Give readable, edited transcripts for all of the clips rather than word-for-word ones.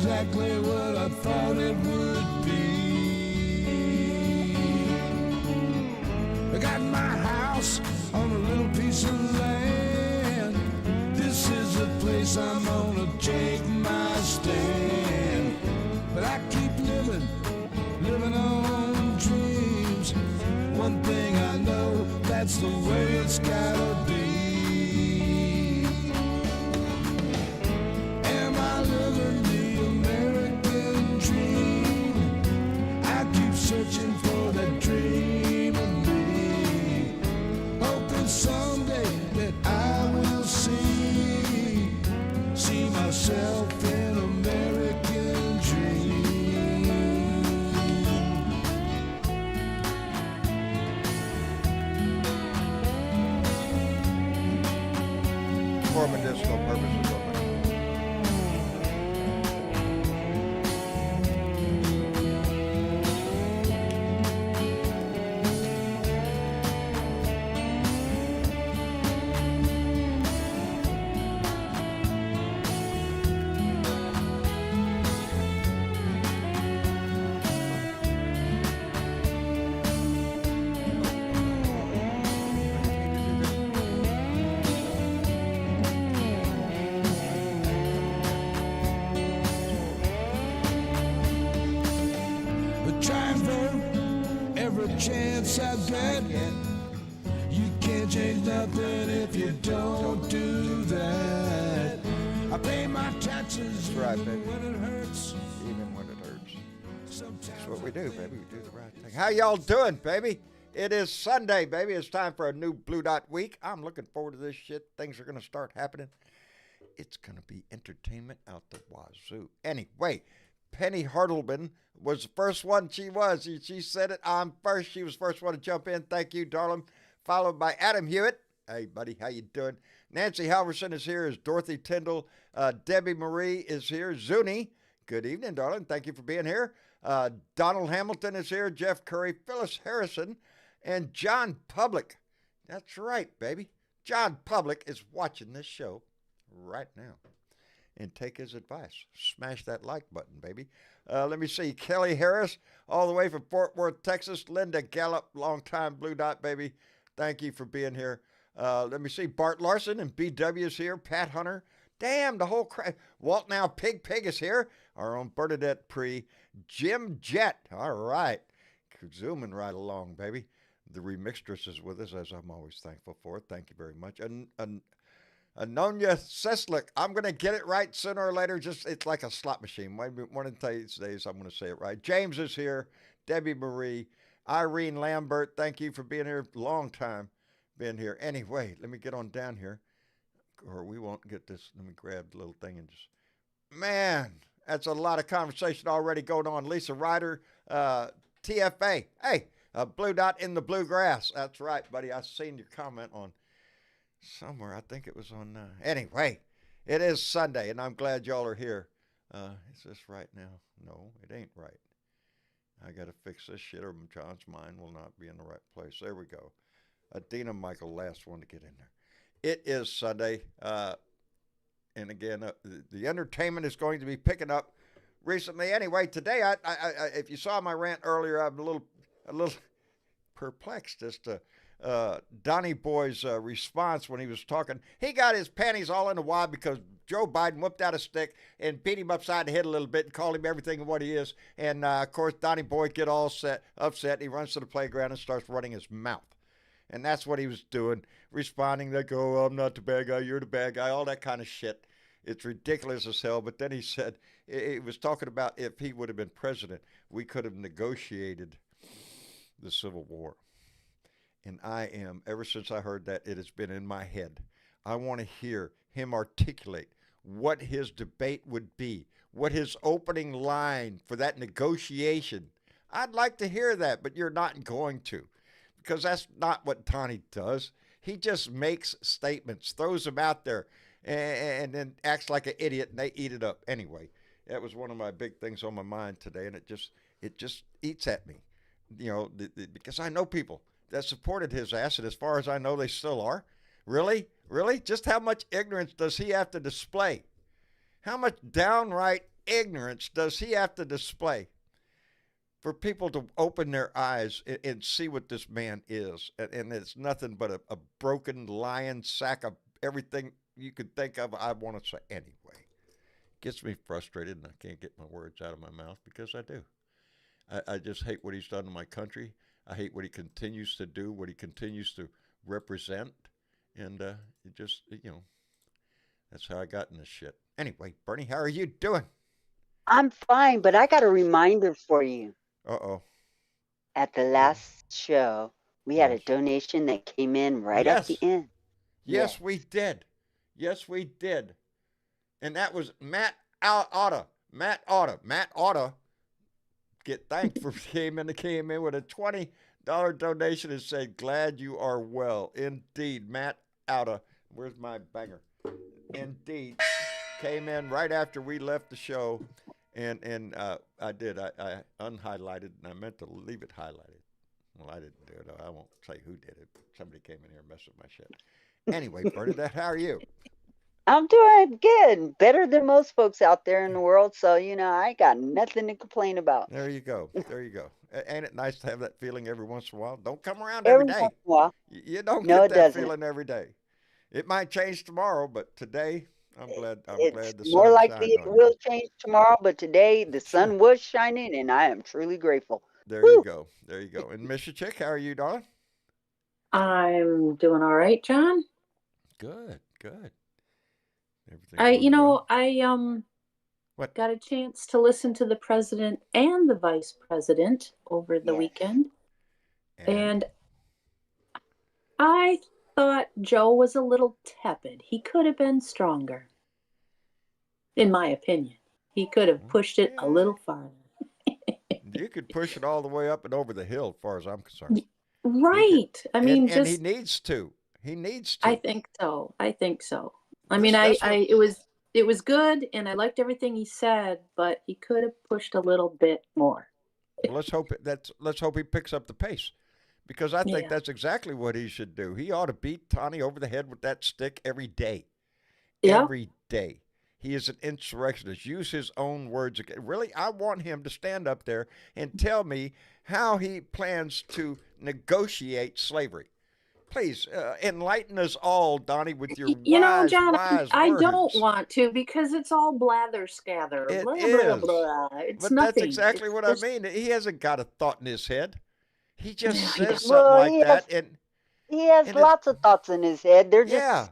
exactly what I thought it would be. I got my house on a little piece of land. This is the place I'm gonna take my stand. But I keep living on dreams. One thing I know, that's the way it's gotta be. Am I living the American dream? I keep searching for that dream of me, hoping someday that I will see myself in American dream. For medicinal purposes only. But try and vote every chance I get. You can't change nothing if you don't do that. I pay my taxes That's right, even baby. when it hurts. Even when it hurts. Sometimes That's what we do, baby. We do the right thing. How y'all doing, baby? It is Sunday, baby. It's time for a new Blue Dot Week. I'm looking forward to this shit. Things are going to start happening. It's going to be entertainment out the wazoo. Anyway, Penny Hartleman was the first one. She said it. I'm first. She was the first one to jump in. Thank you, darling. Followed by Adam Hewitt. Hey, buddy, how you doing? Nancy Halverson is here. Is Dorothy Tyndall. Debbie Marie is here. Zuni, good evening, darling. Thank you for being here. Donald Hamilton is here. Jeff Curry, Phyllis Harrison, and John Public. That's right, baby. John Public is watching this show right now. And take his advice. Smash that like button, baby. Let me see. Kelly Harris, all the way from Fort Worth, Texas. Linda Gallup, longtime Blue Dot, baby. Thank you for being here. Let me see. Bart Larson and BW is here. Pat Hunter. Damn, the whole crowd. Walt Now Pig is here. Our own Bernadette Pre. Jim Jett. All right. Zooming right along, baby. The remixtress is with us, as I'm always thankful for. Thank you very much. Anonia Seslick. I'm going to get it right sooner or later. It's like a slot machine. One of these days, I'm going to say it right. James is here. Debbie Marie. Irene Lambert. Thank you for being here. Long time being here. Anyway, let me get on down here. Or we won't get this. Let me grab the little thing and just... Man, that's a lot of conversation already going on. Lisa Ryder, TFA. Hey, Blue Dot in the Bluegrass. That's right, buddy. I seen your comment on... somewhere. I think it was on... Anyway, it is Sunday, and I'm glad y'all are here. Is this right now? No, it ain't right. I got to fix this shit or John's mind will not be in the right place. There we go. Adina Michael, last one to get in there. It is Sunday. And again, the entertainment is going to be picking up recently. Anyway, today, I if you saw my rant earlier, I'm a little perplexed as to Donnie Boy's response when he was talking. He got his panties all in a wad because Joe Biden whipped out a stick and beat him upside the head a little bit and called him everything and what he is. And, of course, Donnie Boy get all upset. He runs to the playground and starts running his mouth. And that's what he was doing, responding like, oh, I'm not the bad guy, you're the bad guy, all that kind of shit. It's ridiculous as hell. But then he said, he was talking about if he would have been president, we could have negotiated the Civil War. And ever since I heard that, it has been in my head. I want to hear him articulate what his debate would be, what his opening line for that negotiation. I'd like to hear that, but you're not going to, because that's not what Donnie does. He just makes statements, throws them out there, and then acts like an idiot, and they eat it up. Anyway, that was one of my big things on my mind today, and it just eats at me, because I know people that supported his ass, and as far as I know, they still are. Really? Just how much ignorance does he have to display? How much downright ignorance does he have to display for people to open their eyes and see what this man is? And it's nothing but a broken lion sack of everything you could think of. I want to say anyway. Gets me frustrated, and I can't get my words out of my mouth because I do. I just hate what he's done to my country. I hate what he continues to do, what he continues to represent. And it just, that's how I got in this shit. Anyway, Bernie, how are you doing? I'm fine, but I got a reminder for you. Uh-oh. At the last show, we had a Yes. donation that came in right at the end. Yes, we did. Yes, we did. And that was Matt Otta. Matt Otta, get thanked for came in with a $20 donation and said, glad you are well. Indeed, Matt Otta. Where's my banger? Indeed. Came in right after we left the show. And I did. I unhighlighted, and I meant to leave it highlighted. Well, I didn't do it. I won't say who did it. But somebody came in here and messed with my shit. Anyway, Bernadette, how are you? I'm doing good. Better than most folks out there in the world. So, I ain't got nothing to complain about. There you go. There you go. Ain't it nice to have that feeling every once in a while? Don't come around every day. Once in a while. You don't No, get it that doesn't. feeling every day. It might change tomorrow, but today, I'm glad the It's sun more likely shined it on will you. change tomorrow, but today the Sure. sun was shining, and I am truly grateful. There Woo! you go. There you go. And Mr. Chick, how are you, darling? I'm doing all right, John. Good, good. Everything I going well? What? got a chance to listen to the president and the vice president over the Yes. weekend, and I thought Joe was a little tepid. He could have been stronger, in my opinion. He could have pushed it a little farther. You could push it all the way up and over the hill, as far as I'm concerned. Right. I mean, and he needs to. He needs to. I think so. I think so. I This- mean, that's what- it was good, and I liked everything he said, but he could have pushed a little bit more. Well, let's hope he picks up the pace, because I think Yeah. that's exactly what he should do. He ought to beat Tawny over the head with that stick every day. Yeah. Every day. He is an insurrectionist. Use his own words again. Really, I want him to stand up there and tell me how he plans to negotiate slavery. Please enlighten us all, Donnie, with your wise, John, wise I words. don't want to, because it's all blather scather. It Blah, is. blah, blah. It's But nothing. that's exactly It's what just- I mean. He hasn't got a thought in his head. He just Yeah, says something Well, like he that, has- and He has And it- lots of thoughts in his head. They're just yeah,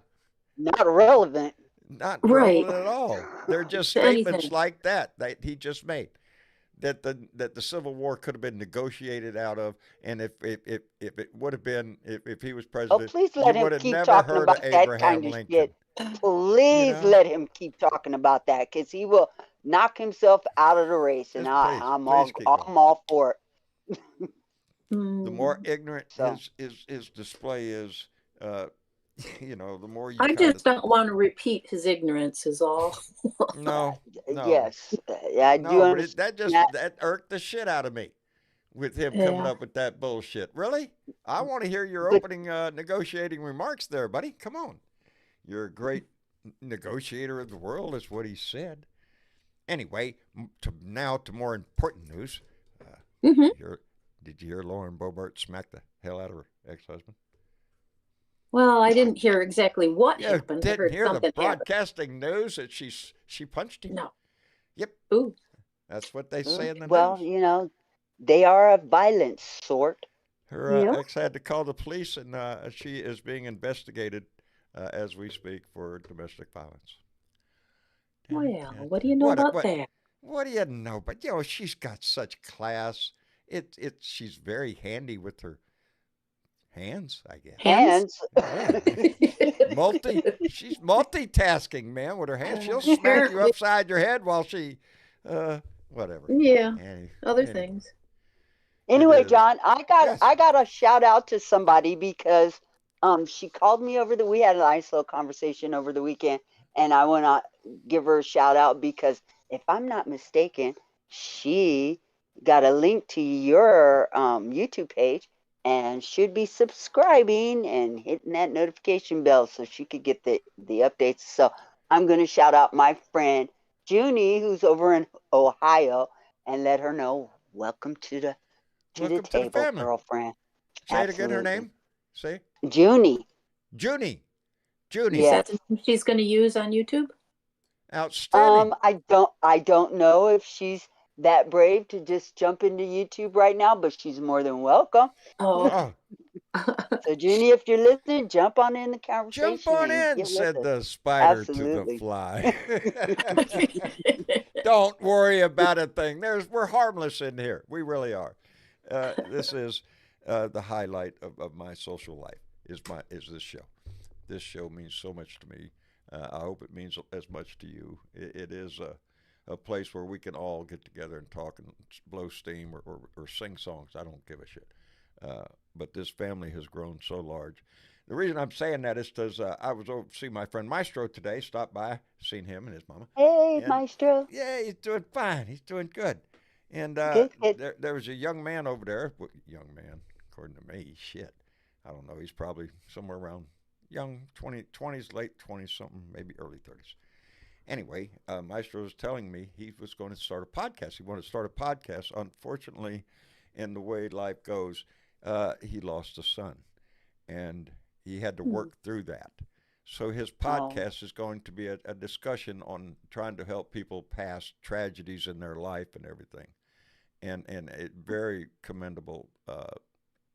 not relevant. not Right. relevant at all. They're just To statements anything. like that he just made. That the Civil War could have been negotiated out of, and if it would have been, if he was Oh, president, please you let him would have keep never talking heard about of that Abraham kind of Lincoln. shit. Please know? let him keep talking about that, because he will knock himself out of the race, and Just I'm please keep going. all for it. The Mm. more ignorant So- his display is, the more you I kinda- just don't want to repeat his ignorance, is all. no. Yes, I do No, but understand. that irked the shit out of me with him coming Yeah. up with that bullshit. Really? I want to hear your But- opening negotiating remarks there, buddy. Come on. You're a great negotiator of the world, is what he said. Anyway, to more important news. Mhm. Did you hear Lauren Boebert smack the hell out of her ex-husband? Well, I didn't hear exactly what You happened. I didn't heard hear the something happened. broadcasting news that she punched him? No. Yep. Ooh. That's what they say in the Well, news. they are a violent sort. Her Yeah. ex had to call the police, and she is being investigated as we speak for domestic violence. Well, what do you know about what, that? What do you know? But she's got such class. She's very handy with her hands, I guess. Hands? She's multitasking, man, with her hands. She'll smack you upside your head while she, whatever. Yeah. Other Anyway. things. Anyway, is. John, Yes. I got a shout out to somebody, because she called me we had a nice little conversation over the weekend, and I want to give her a shout out because, if I'm not mistaken, she got a link to your YouTube page and should be subscribing and hitting that notification bell so she could get the updates. So I'm going to shout out my friend Junie, who's over in Ohio, and let her know, welcome to the Welcome to the table, family. girlfriend. Say it again, her Absolutely. name. Say Junie. Junie. Is Junie. Yeah. that the name she's going to use on YouTube? Outstanding. I don't know if she's that brave to just jump into YouTube right now, but she's more than welcome. Oh. Oh, So, Junie, if you're listening, jump on in the conversation jump on and in, get with said us. the spider Absolutely. to the fly. Don't worry about a thing. We're harmless in here. We really are. This is the highlight of my social life. Is this show? This show means so much to me. I hope it means as much to you. It is a place where we can all get together and talk and blow steam or sing songs. I don't give a shit. But this family has grown so large. The reason I'm saying that is because I was over to see my friend Maestro today. Stopped by, seen him and his mama. Hey, And Maestro. yeah, he's doing fine. He's doing good. And Good. there was a young man over there. Well, young man, according to me, shit. I don't know. He's probably somewhere around young 20s, late 20s, something, maybe early 30s. Anyway, Maestro was telling me he was going to start a podcast. He wanted to start a podcast. Unfortunately, in the way life goes, he lost a son, and he had to work through that. So his podcast is going to be a discussion on trying to help people pass tragedies in their life and everything, and it very commendable,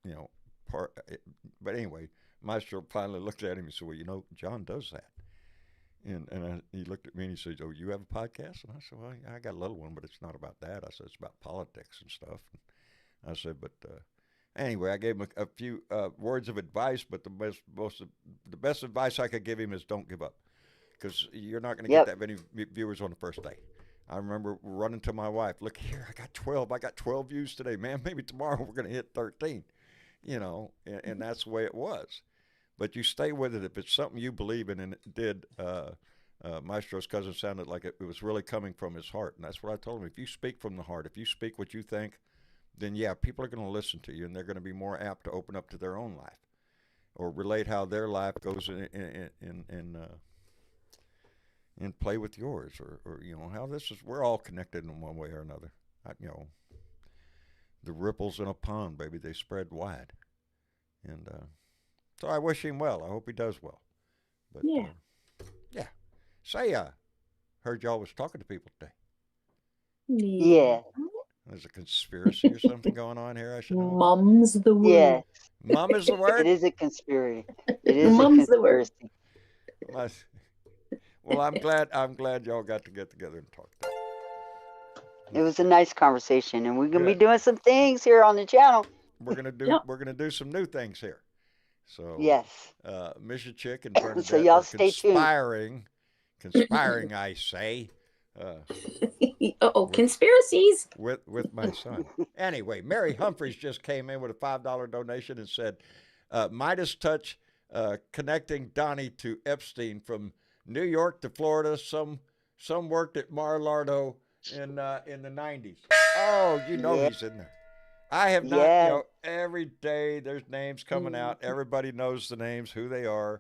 you know, part. But anyway, Maestro finally looked at him and said, "Well, you know, John does that." And he looked at me and he said, "Oh, you have a podcast?" And I said, "Well, yeah, I got a little one, but it's not about that." I said, "It's about politics and stuff." And I said, "But anyway," I gave him a few words of advice, but the best advice I could give him is don't give up, because you're not going to get that many viewers on the first day. I remember running to my wife, "Look here, I got 12 views today, man. Maybe tomorrow we're going to hit 13." You know, and that's the way it was. But you stay with it if it's something you believe in, and it did. Maestro's cousin sounded like it was really coming from his heart, and that's what I told him. If you speak from the heart, if you speak what you think, then yeah, people are going to listen to you, and they're going to be more apt to open up to their own life or relate how their life goes in play with yours, or you know how this is. We're all connected in one way or another. You know, the ripples in a pond, baby, they spread wide, and so I wish him well. I hope he does well. But Yeah. yeah. Say, heard y'all was talking to people today. Yeah. There's a conspiracy or something going on here. I should know. Mum's the word. Yeah. Mum is the word. It is a conspiracy. It is Mum's a the word. conspiracy. Well, I'm glad y'all got to get together and talk. It was a nice conversation, and we're gonna be Good. doing some things here on the channel. We're gonna do Yep. we're gonna do some new things here. So Yes. Mission Chick and Bernadette So y'all are stay tuned. conspiring, I say, Conspiracies. with my son. Anyway, Mary Humphreys just came in with a $5 donation and said, Midas touch connecting Donnie to Epstein from New York to Florida. Some worked at Mar-a-Lago in the 90s. Oh, you know he's in there. I have not, you know, every day there's names coming out. Everybody knows the names, who they are.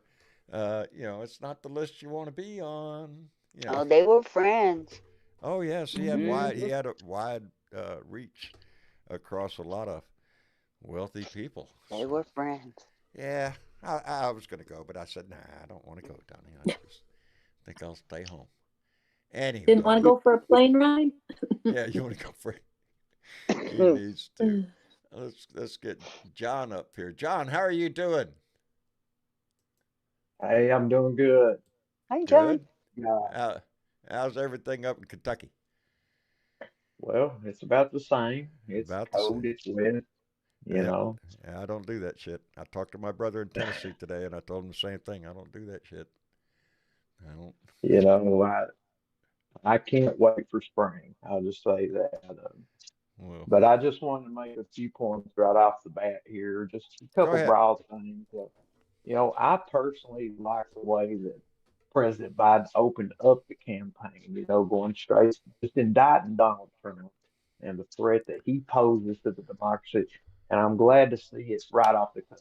You know, it's not the list you want to be on. You know. Oh, they were friends. Oh yes, he had a wide reach across a lot of wealthy people. They were friends. Yeah, I was going to go, but I said, nah, I don't want to go, Donnie. I just think I'll stay home. Anyway. Didn't want to go for a plane ride? Yeah, you want to go for it. He needs to. Let's get John up here. John, how are you doing? Hey, I'm doing good. Hi, John. How's everything up in Kentucky? Well, it's about the same. It's About the cold, same. it's wet, you know. I don't do that shit. I talked to my brother in Tennessee today, and I told him the same thing. I don't do that shit. I don't. You know, I can't wait for spring. I'll just say that. Well, But I just wanted to make a few points right off the bat here. Just a go couple ahead. broad things. You know, I personally like the way that President Biden opened up the campaign, you know, going straight, just indicting Donald Trump and the threat that he poses to the democracy. And I'm glad to see it right off the cuff.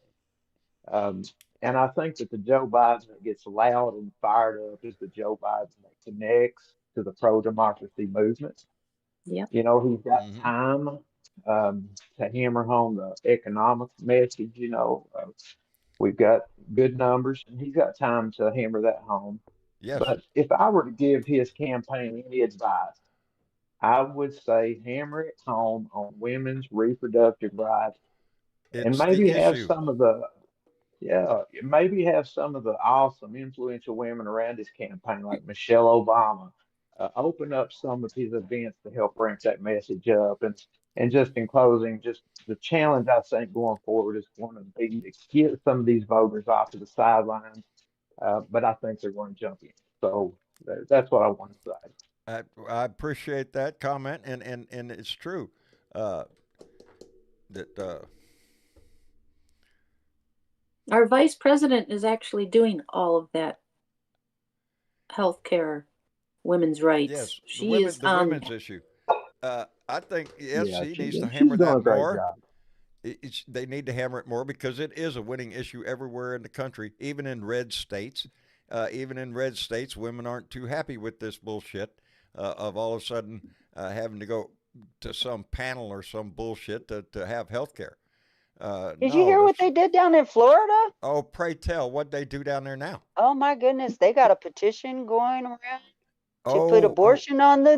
Um, and I think that the Joe Biden that gets loud and fired up is the Joe Biden that connects to the pro-democracy movement. Yep. You know, he's got Mhm. time to hammer home the economic message. We've got good numbers, and he's got time to hammer that home. Yes, But if I were to give his campaign any advice, I would say hammer it home on women's reproductive rights, and it's the issue. maybe have some of the awesome, influential women around his campaign, like Michelle Obama, open up some of his events to help ramp that message up. And just in closing, just the challenge I think going forward is going to be to get some of these voters off to the sidelines, but I think they're going to jump in. So that's what I want to say. I appreciate that comment, and it's true uh, that Our vice president is actually doing all of that healthcare, women's rights. yes, She is the on women's that. issue. I think yes, Yeah, he needs to she's hammer doing that a great more. job. They need to hammer it more because it is a winning issue everywhere in the country, even in red states. Even in red states, women aren't too happy with this bullshit of all of a sudden having to go to some panel or some bullshit to have health care. Did you No, hear what that's they did down in Florida? oh, pray tell what they do down there now. Oh my goodness, they got a petition going around to put Oh, abortion on the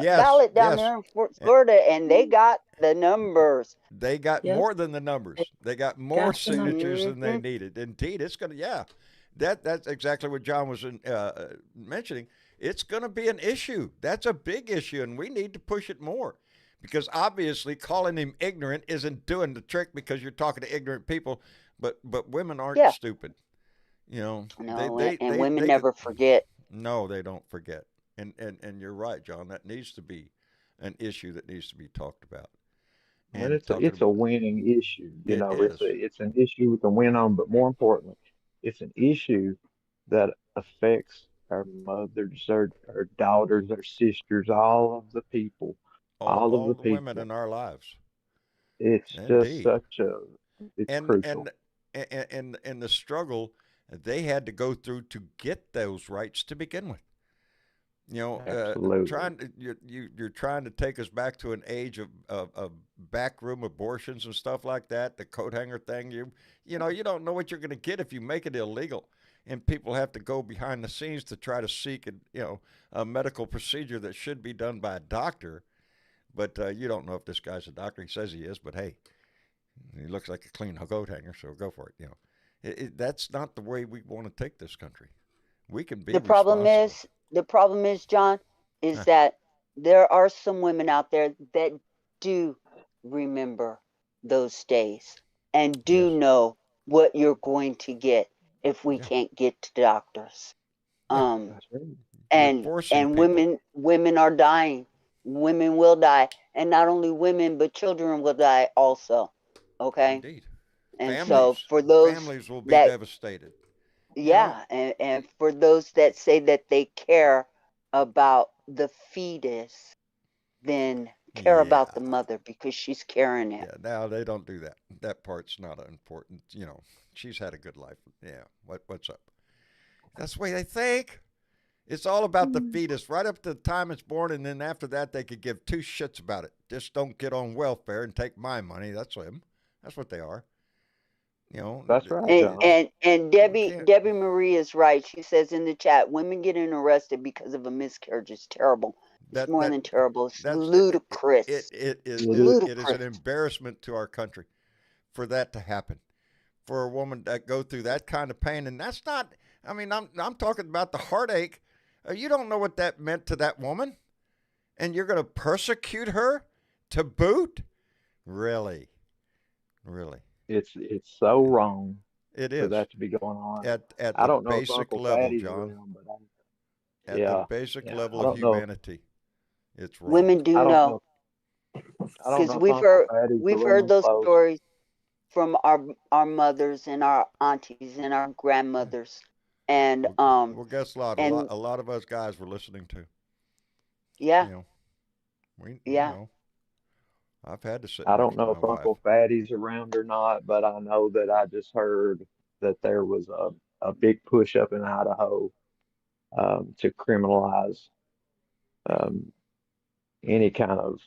yes, ballot down yes. there in Eh, Florida, and they got the numbers. They got Yep. more than the numbers. They They got more got the number. signatures than they Hmm. needed. Indeed, it's going to, yeah. That's exactly what John was mentioning. It's going to be an issue. That's a big issue, and we need to push it more because obviously calling him ignorant isn't doing the trick because you're talking to ignorant people. But women aren't Yeah, stupid. You know, no, and women they could. never forget. No, they don't forget. And you're right, John. That needs to be an issue that needs to be talked about. And And talking it's a about winning issue. it is. It's an issue we can win on, but more importantly, it's an issue that affects our mothers, our daughters, our sisters, all of All the the women people. in our lives. It's just Indeed. such a it's And crucial. and and the struggle they had to go through to get those rights to begin with. You know, Absolutely. trying to, you're trying to take us back to an age of backroom abortions and stuff like that. The coat hanger thing. You don't know what you're going to get if you make it illegal, and people have to go behind the scenes to try to seek a medical procedure that should be done by a doctor. But you don't know if this guy's a doctor. He says he is, but hey, he looks like a clean coat hanger, so go for it. That's not the way we want to take this country. We can be The problem responsible. is, the problem is, John, is Huh, that there are some women out there that do remember those days and do yes, know what you're going to get if we yeah, can't get to doctors. yeah. Um, That's right. You're and forcing and people. women are dying. Women will die, and not only women but children will die also. Okay, Indeed. and so Families. for those Families will be that devastated. You know, yeah, and for those that say that they care about the fetus, then care yeah. about the mother because she's carrying it. Yeah. Now they don't do that. That part's not important. She's had a good life. Yeah. What's up? That's the way they think. It's all about the fetus right up to the time it's born, and then after that they could give two shits about it. Just don't get on welfare and take my money. That's them. That's what they are. You know, That's right, And John. and and we Debbie can't. Debbie Marie is right. She says in the chat, women getting arrested because of a miscarriage is terrible. It's That more that than terrible. It's that's ludicrous. It's It is. it is ludicrous. an embarrassment to our country for that to happen. For a woman that go through that kind of pain, and that's not. I mean, I'm talking about the heartache. You don't know what that meant to that woman, and you're going to persecute her to boot. Really, really, It's so wrong it for is that to be going on. at I the don't know if basic Uncle level, Fatty's John. around, but At the yeah, basic yeah. level of humanity, it's wrong. Women do I don't know know. I don't because know if Uncle Fatty's we've heard around those close. stories from our mothers and our aunties and our Yeah. grandmothers, and Well, guess a lot. and A lot of us guys were listening to. yeah, You know, we. yeah. I've had to sit I don't next to know my if wife. Uncle Fatty's around or not, but I know that I just heard that there was a big push up in Idaho to criminalize um, any kind of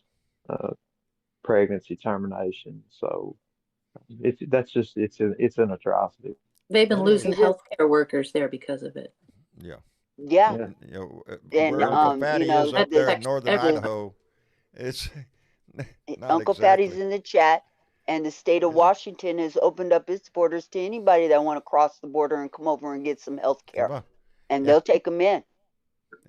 pregnancy termination. So it's an atrocity. They've been It losing is. healthcare workers there because of it. Yeah. Yeah, Yeah. And, and where Uncle Um, Fatty you is know, up that there the in affects northern everyone. Idaho, it's not Uncle Patty's exactly. in the chat, and the state of Is it? Washington has opened up its borders to anybody that want to cross the border and come over and get some health Come care, on. and Yeah. they'll take them in.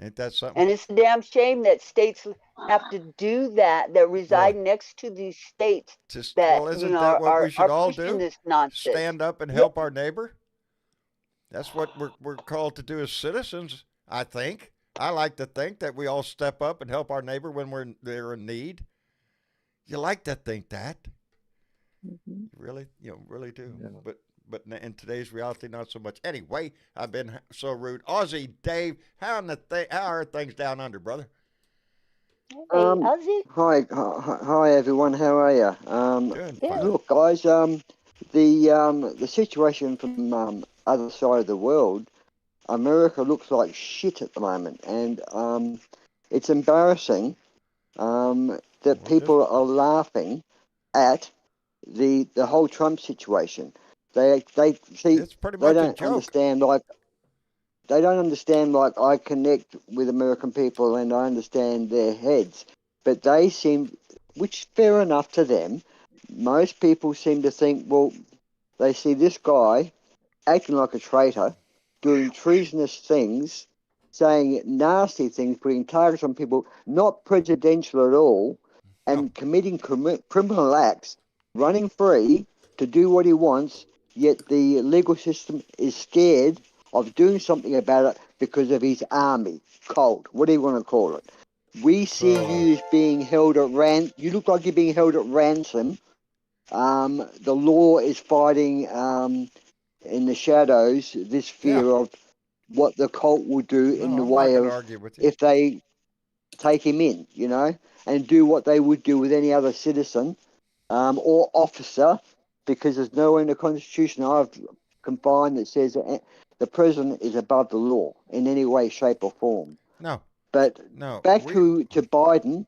Ain't that something? And it's a damn shame that states have to do that, that Well, reside next to these states well, that, isn't that what we should are all pushing do? this nonsense. Stand up and Yeah, help our neighbor? That's what we're called to do as citizens, I think. I like to think that we all step up and help our neighbor when they're in need. You like to think that. Mhm. Really, really do. Yeah. But in today's reality, not so much. Anyway, I've been so rude. Aussie Dave, how are things down under, brother? hey, Um, Ozzy. hi everyone. How are you? Doing Yeah. fine. Look, guys. The situation from other side of the world, America looks like shit at the moment, and it's embarrassing that Well, just people are laughing at the whole Trump situation. They see it's pretty they much a don't joke. understand like I connect with American people and I understand their heads, but they seem, which fair enough to them. Most people seem to think, well, they see this guy acting like a traitor, doing treasonous things, saying nasty things, putting targets on people, not presidential at all, No. and committing criminal acts, running free to do what he wants, yet the legal system is scared of doing something about it because of his army, cult, what do you want to call it? We see So you as being held at you look like you're being held at ransom. The law is fighting in the shadows this yeah. fear of what the cult will do in No, the I'm not way going to of argue with you. if they take him in, and do what they would do with any other citizen or officer, because there's nowhere in the Constitution I've combined that says that the president is above the law in any way, shape, or form. No, But no. back to Biden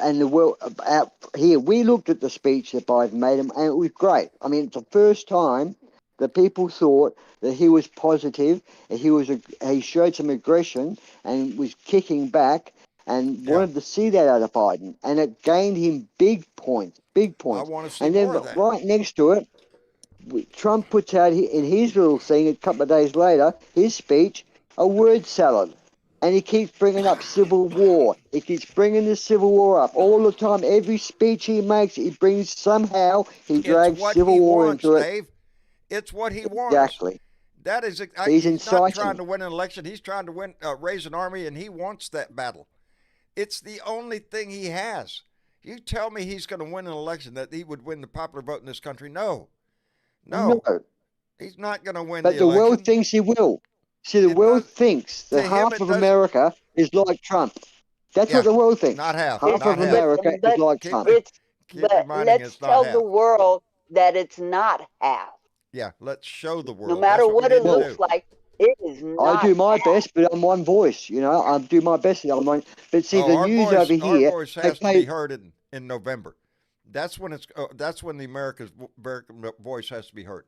and the world out here, we looked at the speech that Biden made him, and it was great. I mean, it's the first time that people thought that he was positive, and he showed some aggression and was kicking back, and Yeah. wanted to see that out of Biden, and it gained him big points, big I points. want to see And then more of that. right next to it, Trump puts out in his little thing a couple of days later, his speech, a word salad. And he keeps bringing up civil war. He keeps bringing the civil war up all the time. Every speech he makes, he brings he It's drags what civil he war wants, into it. Dave. It's what he wants. Exactly. That is, He's he's not trying inciting. to win an election. He's trying to raise an army, and he wants that battle. It's the only thing he has. You tell me he's going to win an election, that he would win the popular vote in this country? No, No. no, he's not going to win the But the world election. thinks he will. See, the It world does thinks to that him. half It of does. America is like Trump. That's what Yeah, the world thinks. not half, Half It's not of half. America is but like Keep Trump. it's keep but reminding let's us not tell the half. world that it's not half. Yeah, let's show the No world. matter That's what we what it need to Well, looks do. like, it is I not do my half. best, but I'm one voice. I do my best. But see, Oh, the news over our here, voice they has to be play. heard in November. That's when the American voice has to be heard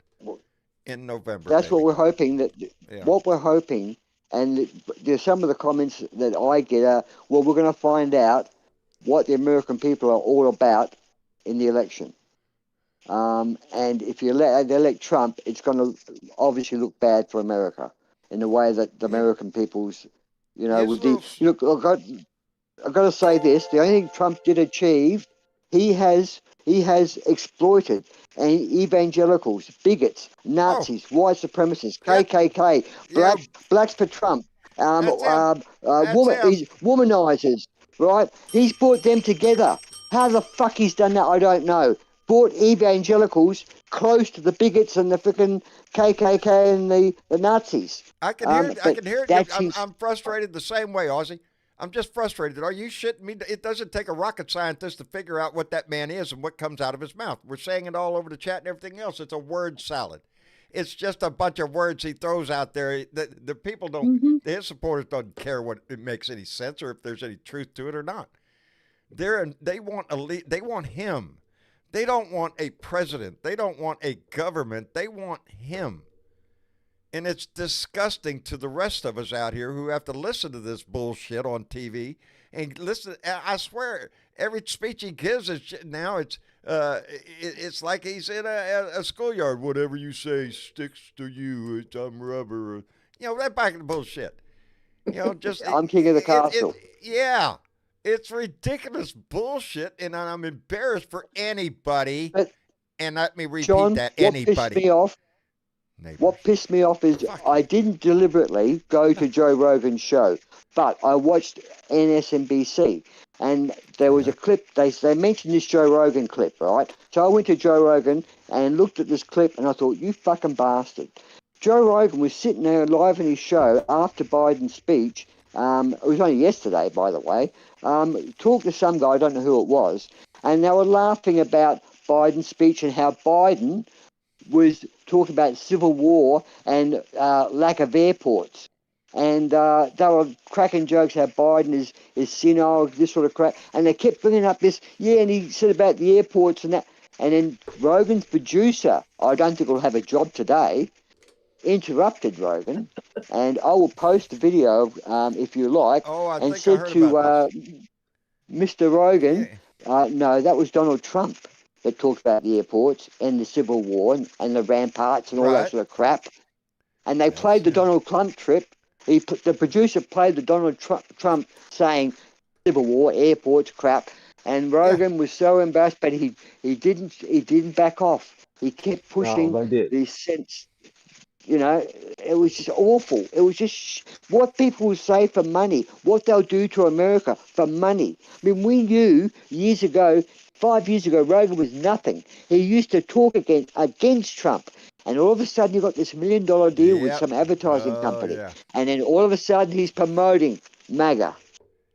in November, That's what baby. we're hoping. Yeah. What we're hoping, and there's some of the comments that I get are, well, we're going to find out what the American people are all about in the election. And if they elect Trump, it's going to obviously look bad for America in the way that the He, American people's, his with the little look. I've got to say this: the only thing Trump did achieve, he has exploited and evangelicals, bigots, oh Nazis, white supremacists, yep KKK, yeah blacks for Trump, that's him these womanizers, right? He's brought them together. How the fuck he's done that, I don't know. Brought evangelicals close to the bigots and the freaking KKK and the Nazis. I But can hear it. that's his. I'm frustrated the same way, Ozzy. I'm just frustrated. Are you shitting me? It doesn't take a rocket scientist to figure out what that man is and what comes out of his mouth. We're saying it all over the chat and everything else. It's a word salad. It's just a bunch of words he throws out there. The people don't, Mm-hmm. his supporters don't care what it makes any sense or if there's any truth to it or not. They want him. They don't want a president. They don't want a government. They want him. And it's disgusting to the rest of us out here who have to listen to this bullshit on TV and listen. I swear, every speech he gives is now it's like he's in a schoolyard. Whatever you say sticks to you. I'm rubber. Right back in the bullshit. Just I'm king of the castle. Yeah, it's ridiculous bullshit, and I'm embarrassed for anybody. But, and let me repeat John, that: what anybody. pissed me off? Neighbors. What pissed me off is I didn't deliberately go to Joe Rogan's show, but I watched MSNBC, and there was a clip. They mentioned this Joe Rogan clip, right? So I went to Joe Rogan and looked at this clip, and I thought, you fucking bastard. Joe Rogan was sitting there live in his show after Biden's speech. It was only yesterday, by the way. Talked to some guy, I don't know who it was, and they were laughing about Biden's speech and how Biden was talking about civil war and lack of airports. And they were cracking jokes how Biden is senile, this sort of crap. And they kept bringing up this, and he said about the airports and that. And then Rogan's producer, I don't think will have a job today, interrupted Rogan. And I will post the video if you like. Oh, I and think I said heard to about this. Mr. Rogan, Yeah. no, that was Donald Trump that talked about the airports and the Civil War and the ramparts and all that Right. sort of crap. And they played the Donald Trump trip. The producer played the Donald Trump saying Civil War, airports, crap. And Rogan was so embarrassed, but he didn't back off. He kept pushing No, they did. this sense. It was just awful. It was just what people say for money, what they'll do to America for money. I mean, we knew years ago, 5 years ago, Rogan was nothing. He used to talk against Trump. And all of a sudden, you got this $1 million deal with some advertising company. Yeah. And then all of a sudden, he's promoting MAGA.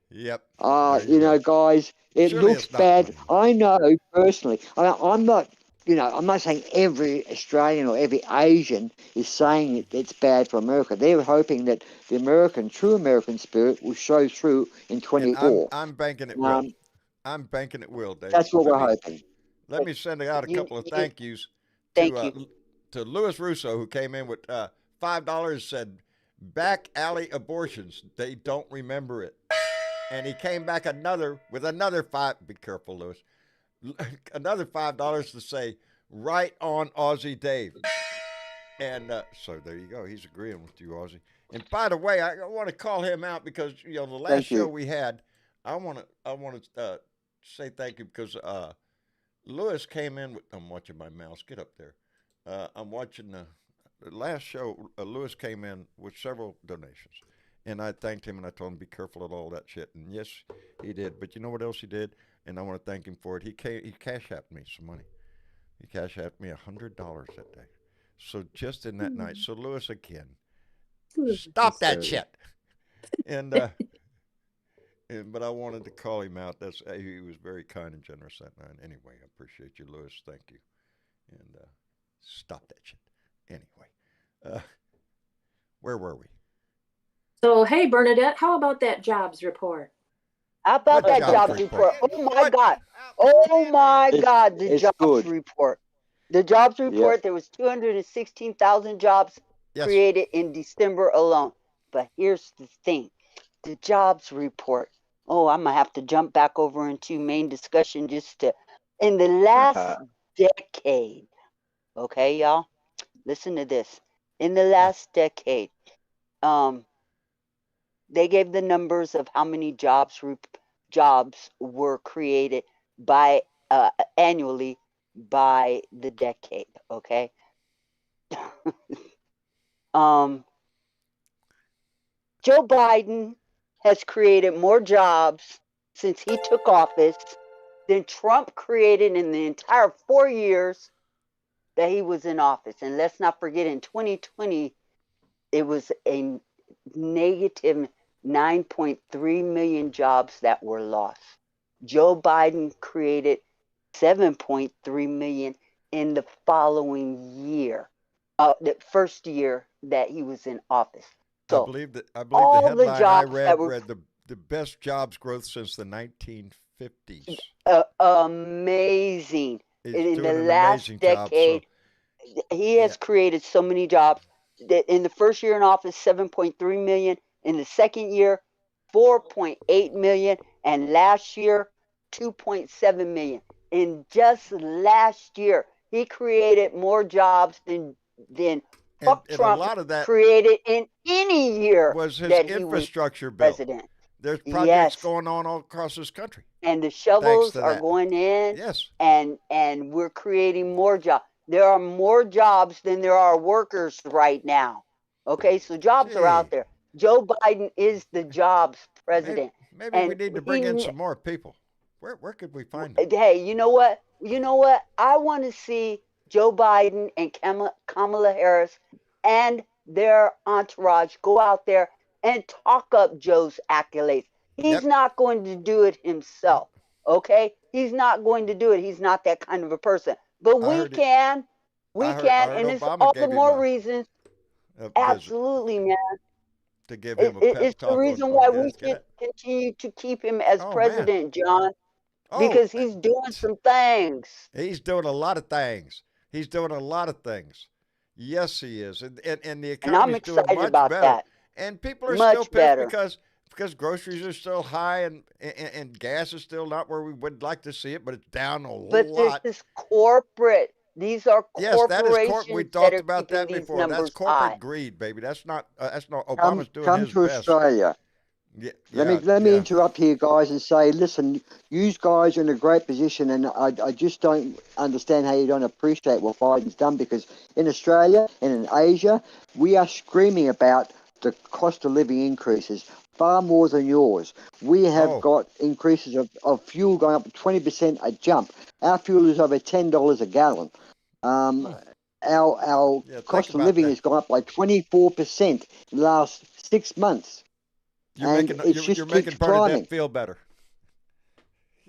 Yep. Guys, it Surely looks it's not bad. money. I know personally. I'm not saying every Australian or every Asian is saying it's bad for America. They're hoping that the true American spirit will show through in And 24. I'm banking it will. I'm banking it will, Dave. That's what we're hoping. Let me send out a couple of thank yous Thank to you. to Louis Russo, who came in with $5, said back alley abortions. They don't remember it. And he came back with another $5. Be careful, Louis. Another $5 to say right on Aussie Dave. And so there you go. He's agreeing with you, Aussie. And by the way, I want to call him out because the last Thank you. show we had, I want to say thank you because Lewis came in with. I'm watching my mouse. Get up there. I'm watching the last show. Lewis came in with several donations, and I thanked him and I told him be careful of all that shit. And yes, he did. But you know what else he did? And I want to thank him for it. He cash apped me some money. He cash apped me $100 that day. So just in that night. So Lewis again, stop that shit. And but I wanted to call him out. He was very kind and generous that night. Anyway, I appreciate you, Lewis. Thank you. And stop that shit. Anyway, where were we? So, hey, Bernadette, how about that jobs report? How about What that jobs jobs report? report? Oh my God. Oh my God, the It's jobs good. report. The jobs report, there was 216,000 jobs Yes. created in December alone. But here's the thing. The jobs report. Oh, I'm going to have to jump back over into main discussion in the last decade. Okay, y'all? Listen to this. In the last decade, they gave the numbers of how many jobs were created by annually by the decade. Okay. Joe Biden has created more jobs since he took office than Trump created in the entire 4 years that he was in office. And let's not forget, in 2020, it was a negative 9.3 million jobs that were lost. Joe Biden created 7.3 million in the following year. the first year that he was in office. I So believe the all the headline I jobs that read were read the best jobs growth since the 1950s. amazing He's in the doing an last amazing job. So decade, he yeah, has created so many jobs. That in the first year in office, 7.3 million. In the second year, 4.8 million, and last year, 2.7 million. In just last year, he created more jobs than fuck and a Trump lot of that created in any year was his that he was infrastructure bill. president. There's projects Yes, going on all across this country and the thanks shovels to are that. going in, Yes. and we're creating more jobs. There are more jobs than there are workers right now. Okay, so jobs are out Gee, there. Joe Biden is the jobs maybe president, we and need to bring in he. some more people. Where could we find them? Hey, you know what? You know what? I want to see Joe Biden and Kamala Harris and their entourage go out there and talk up Joe's accolades. He's Yep. not going to do it himself. Okay? He's not going to do it. He's not that kind of a person. But I we heard it. can. We I can. heard And it's Obama all the gave him more reasons. a visit Absolutely, man. to give him a pep It's the talk reason on why we gas. Get should it? continue to keep him as Oh man. president, John, Oh, because he's doing some things. he's doing a lot of things. He's doing a lot of things. Yes, he is, and the And I'm economy's doing excited much about better. that. And people are still Much pissed better. because groceries are still high and gas is still not where we would like to see it, but it's down a whole But there's lot. this corporate, these are Yes, that is we corporations that talked are about keeping that these before. That's numbers high. corporate greed, baby. That's not Come Obama's doing come his to best. Australia. Yeah, Let me yeah, let me yeah. interrupt here, guys, and say, listen, you guys are in a great position, and I just don't understand how you don't appreciate what Biden's done, because in Australia and in Asia, we are screaming about the cost of living increases far more than yours. We have Oh, got increases of fuel going up 20% a jump. Our fuel is over $10 a gallon. Um, hmm. our Yeah, think cost of about living that. has gone up by 24% in the last 6 months, You're and making it you're just keeps making Bernadette climbing. feel better.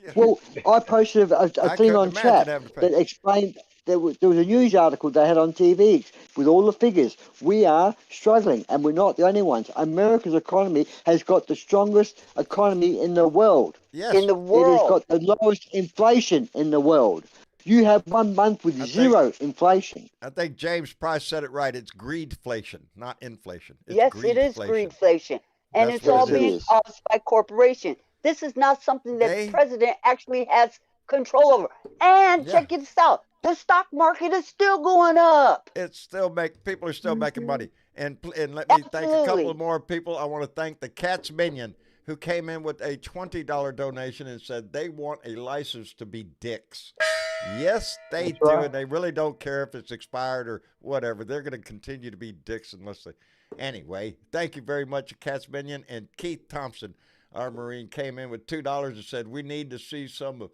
Yeah, Well, I posted a I thing couldn't on imagine chat having to pay. that explained there was a news article they had on TV with all the figures. We are struggling, and we're not the only ones. America's economy has got the strongest economy in the world. In Yes, the It has world. got the lowest inflation in the world. You have 1 month with I think zero inflation. James Price said it right. It's greedflation, not inflation. It's Yes, it is greedflation. greedflation. And That's it's what all it Yes, it being is. is. caused by corporations. This is not something that the They, president actually has control over. And yeah, check this out, the stock market is still going up. it's still people are still making Mhm. money. And let me thank a couple of Absolutely. more people. I want to thank the Cat's Minion who came in with a $20 donation and said they want a license to be dicks. Yes, they That's do, right. and they really don't care if it's expired or whatever. They're going to continue to be dicks unless they. Anyway, thank you very much, Cat's Minion. And Keith Thompson, our Marine, came in with $2 and said we need to see some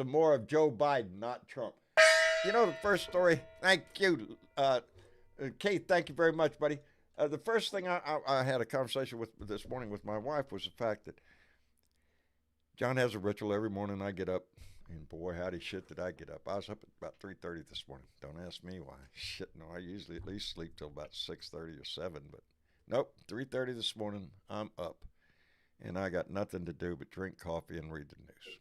more of Joe Biden, not Trump. You know the first story. Thank you, Keith. Thank you very much, buddy. The first thing I had a conversation with this morning with my wife was the fact that John has a ritual every morning I get up. And boy, howdy shit did I get up. I was up at about 3:30 this morning. Don't ask me why. Shit, no, I usually at least sleep till about 6:30 or 7, but nope, 3:30 this morning, I'm up. And I got nothing to do but drink coffee and read the news.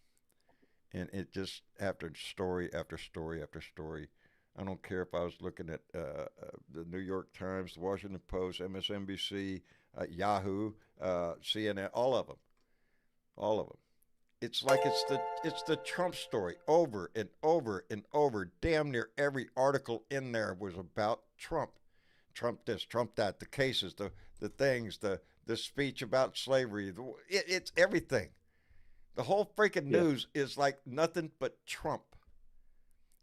And it just, after story after story after story, I don't care if I was looking at the New York Times, the Washington Post, MSNBC, Yahoo, CNN, all of them. It's like it's the Trump story over and over and over. Damn near every article in there was about Trump. Trump this, Trump that, the cases, the things, the speech about slavery. It's everything. The whole freaking Yeah. news is like nothing but Trump.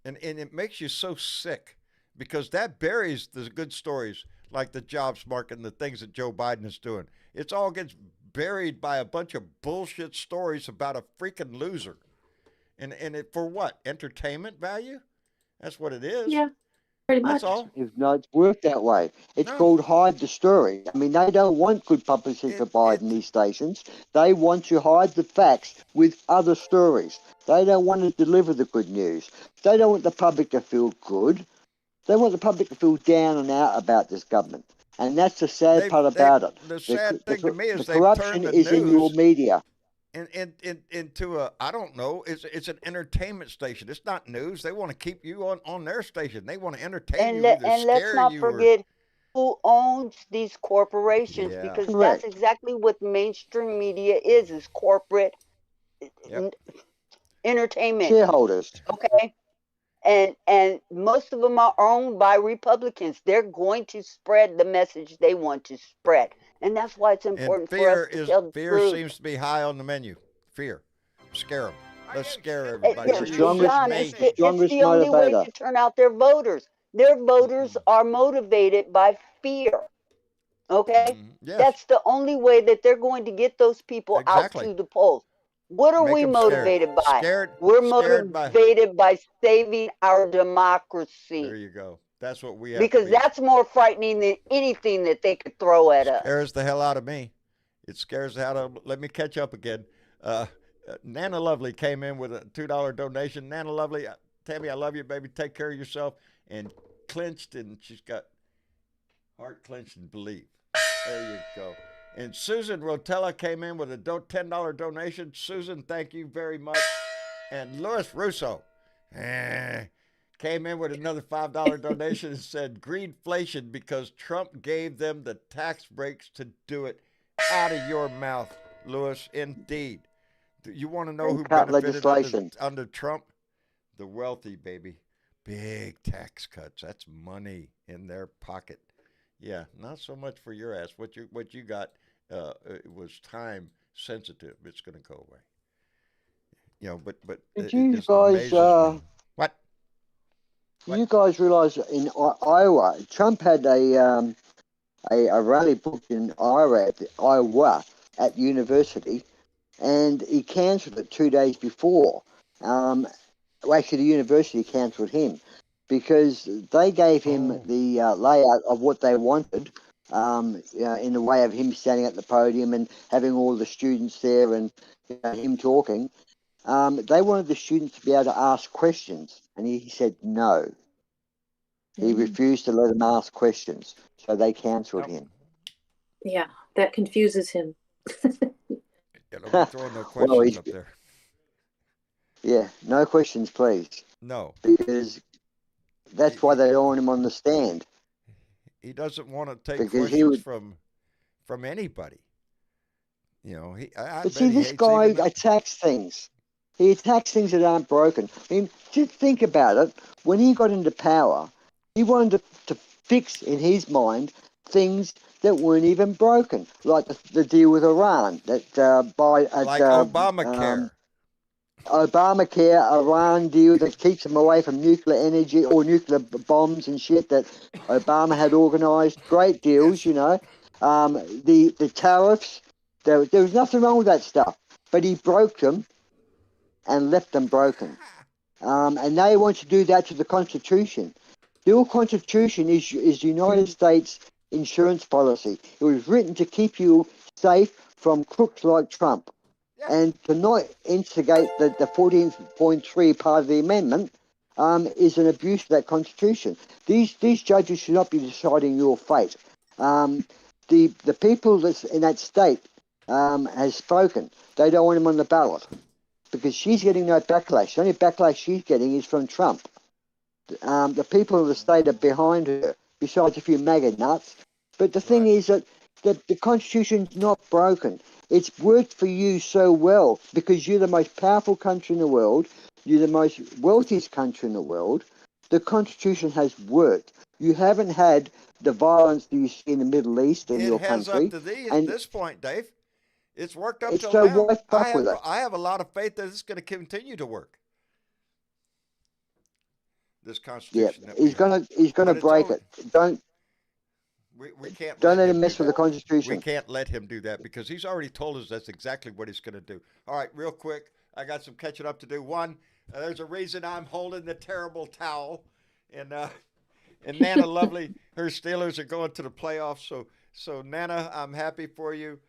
And it makes you so sick because that buries the good stories like the jobs market and the things that Joe Biden is doing. It's all gets buried by a bunch of bullshit stories about a freaking loser. And it for what? Entertainment value? That's what it is. Yeah, pretty That's much. all. No, it's worked that way. It's No. called hide the story. I mean, they don't want good publicity for Biden, these stations. They want to hide the facts with other stories. They don't want to deliver the good news. They don't want the public to feel good. They want the public to feel down and out about this government. And that's the sad part about it. The sad thing to me is the they've corruption turned the is in your news media. into a, I don't know, it's an entertainment station. It's not news. They want to keep you on their station. They want to entertain you, either And let's scare not you forget who owns these corporations, Yeah. because Correct. that's exactly what mainstream media is corporate Yep. entertainment. Shareholders. Okay. And most of them are owned by Republicans. They're going to spread the message they want to spread, and that's why it's And important for us to tell the fear truth. seems to be high on the menu. Fear, scare them. Let's scare Hey, everybody. It's the Are you strongest- John, shitting me? it's strongest the only way motivator. to turn out their voters. Their voters are motivated by fear. Okay? Yes. That's the only way that they're going to get those people Exactly. out to the polls. What are Make we 'em scared. motivated by? Scared. We're scared by. motivated by saving our There democracy, you go. That's what we have because to be. that's more frightening than anything that they could throw at us. Scares the hell out of me. It scares the hell out of. Let me catch up again. Nana Lovely came in with a $2 donation. Nana Lovely, Tammy, I love you, baby. Take care of yourself. And clenched, and she's got heart clenched and believe. There you go. And Susan Rotella came in with a $10 donation. Susan, thank you very much. And Louis Russo came in with another $5 donation and said greedflation because Trump gave them the tax breaks to do it. Out of your mouth, Louis. Indeed. You want to know who Cut benefited legislation. under Trump? The wealthy, baby. Big tax cuts. That's money in their pocket. Yeah, not so much for your ass. What you got it was time sensitive. It's going to go away. You know, but Did it you just guys amazes me. What? you guys realize in Iowa, Trump had a rally booked in Iowa at university, and he cancelled it 2 days before. Well, actually, the university cancelled him because they gave him the layout of what they wanted, in the way of him standing at the podium and having all the students there and him talking. They wanted the students to be able to ask questions, and he said no. He refused to let them ask questions, so they cancelled him. Yeah, that confuses him. Yeah, don't be throwing no Well, questions up there. Yeah, no questions, please, No. because that's why they don't want him on the stand. He doesn't want to take Because he questions would- from anybody. You know, I But bet see, he this hates guy even the- attacks things. He attacks things that aren't broken. I mean, just think about it. When he got into power, he wanted to fix, in his mind, things that weren't even broken, like the deal with Iran, that like Obamacare. Obamacare, Iran deal that keeps them away from nuclear energy or nuclear bombs and shit that Obama had organised. Great deals, you know. The tariffs, there was nothing wrong with that stuff, but he broke them and left them broken. And now he wants to do that to the Constitution. Your Constitution is the United States insurance policy. It was written to keep you safe from crooks like Trump. And to not instigate the 14.3 part of the amendment is an abuse of that Constitution. These judges should not be deciding your fate. The people that's in that state has spoken. They don't want him on the ballot because she's getting no backlash. The only backlash she's getting is from Trump. The people of the state are behind her, besides a few MAGA nuts. But the thing is that the Constitution's not broken. It's worked for you so well because you're the most powerful country in the world. You're the most wealthiest country in the world. The Constitution has worked. You haven't had the violence that you see in the Middle East in your country. It has up to and this point, Dave. It's worked up it's till so now. why fuck with it? I have a lot of faith that it's going to continue to work. This Constitution. Yeah, that we have. he's gonna But it's break only- it. We can't. Don't let him do mess with that. the Constitution. We can't let him do that because he's already told us that's exactly what he's going to do. All right, real quick, I got some catching up to do. One, there's a reason I'm holding the terrible towel, and Nana Lovely, her Steelers are going to the playoffs. So Nana, I'm happy for you.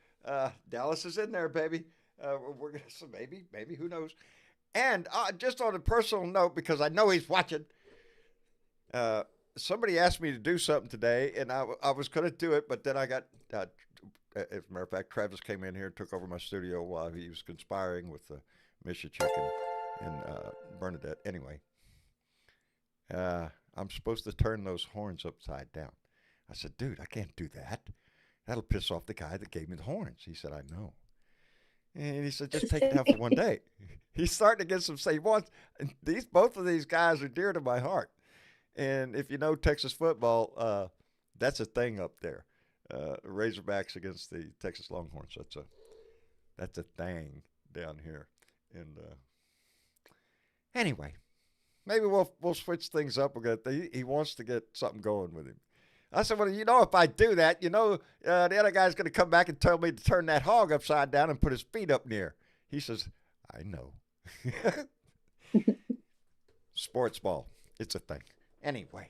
Dallas is in there, baby. We're gonna so maybe who knows. And just on a personal note, because I know he's watching. somebody asked me to do something today, and I was going to do it, but then I got, as a matter of fact, Travis came in here and took over my studio while he was conspiring with Misha Chick and Bernadette. Anyway, I'm supposed to turn those horns upside down. I said, dude, I can't do that. That'll piss off the guy that gave me the horns. He said, I know. And he said, just take it down for one day. He's starting to get some say once. Both of these guys are dear to my heart. And if you know Texas football, that's a thing up there. Razorbacks against the Texas Longhorns. That's a thing down here. And anyway, maybe we'll switch things up. He wants to get something going with him. I said, well, if I do that, the other guy's going to come back and tell me to turn that hog upside down and put his feet up near. He says, I know. Sports ball. It's a thing. Anyway,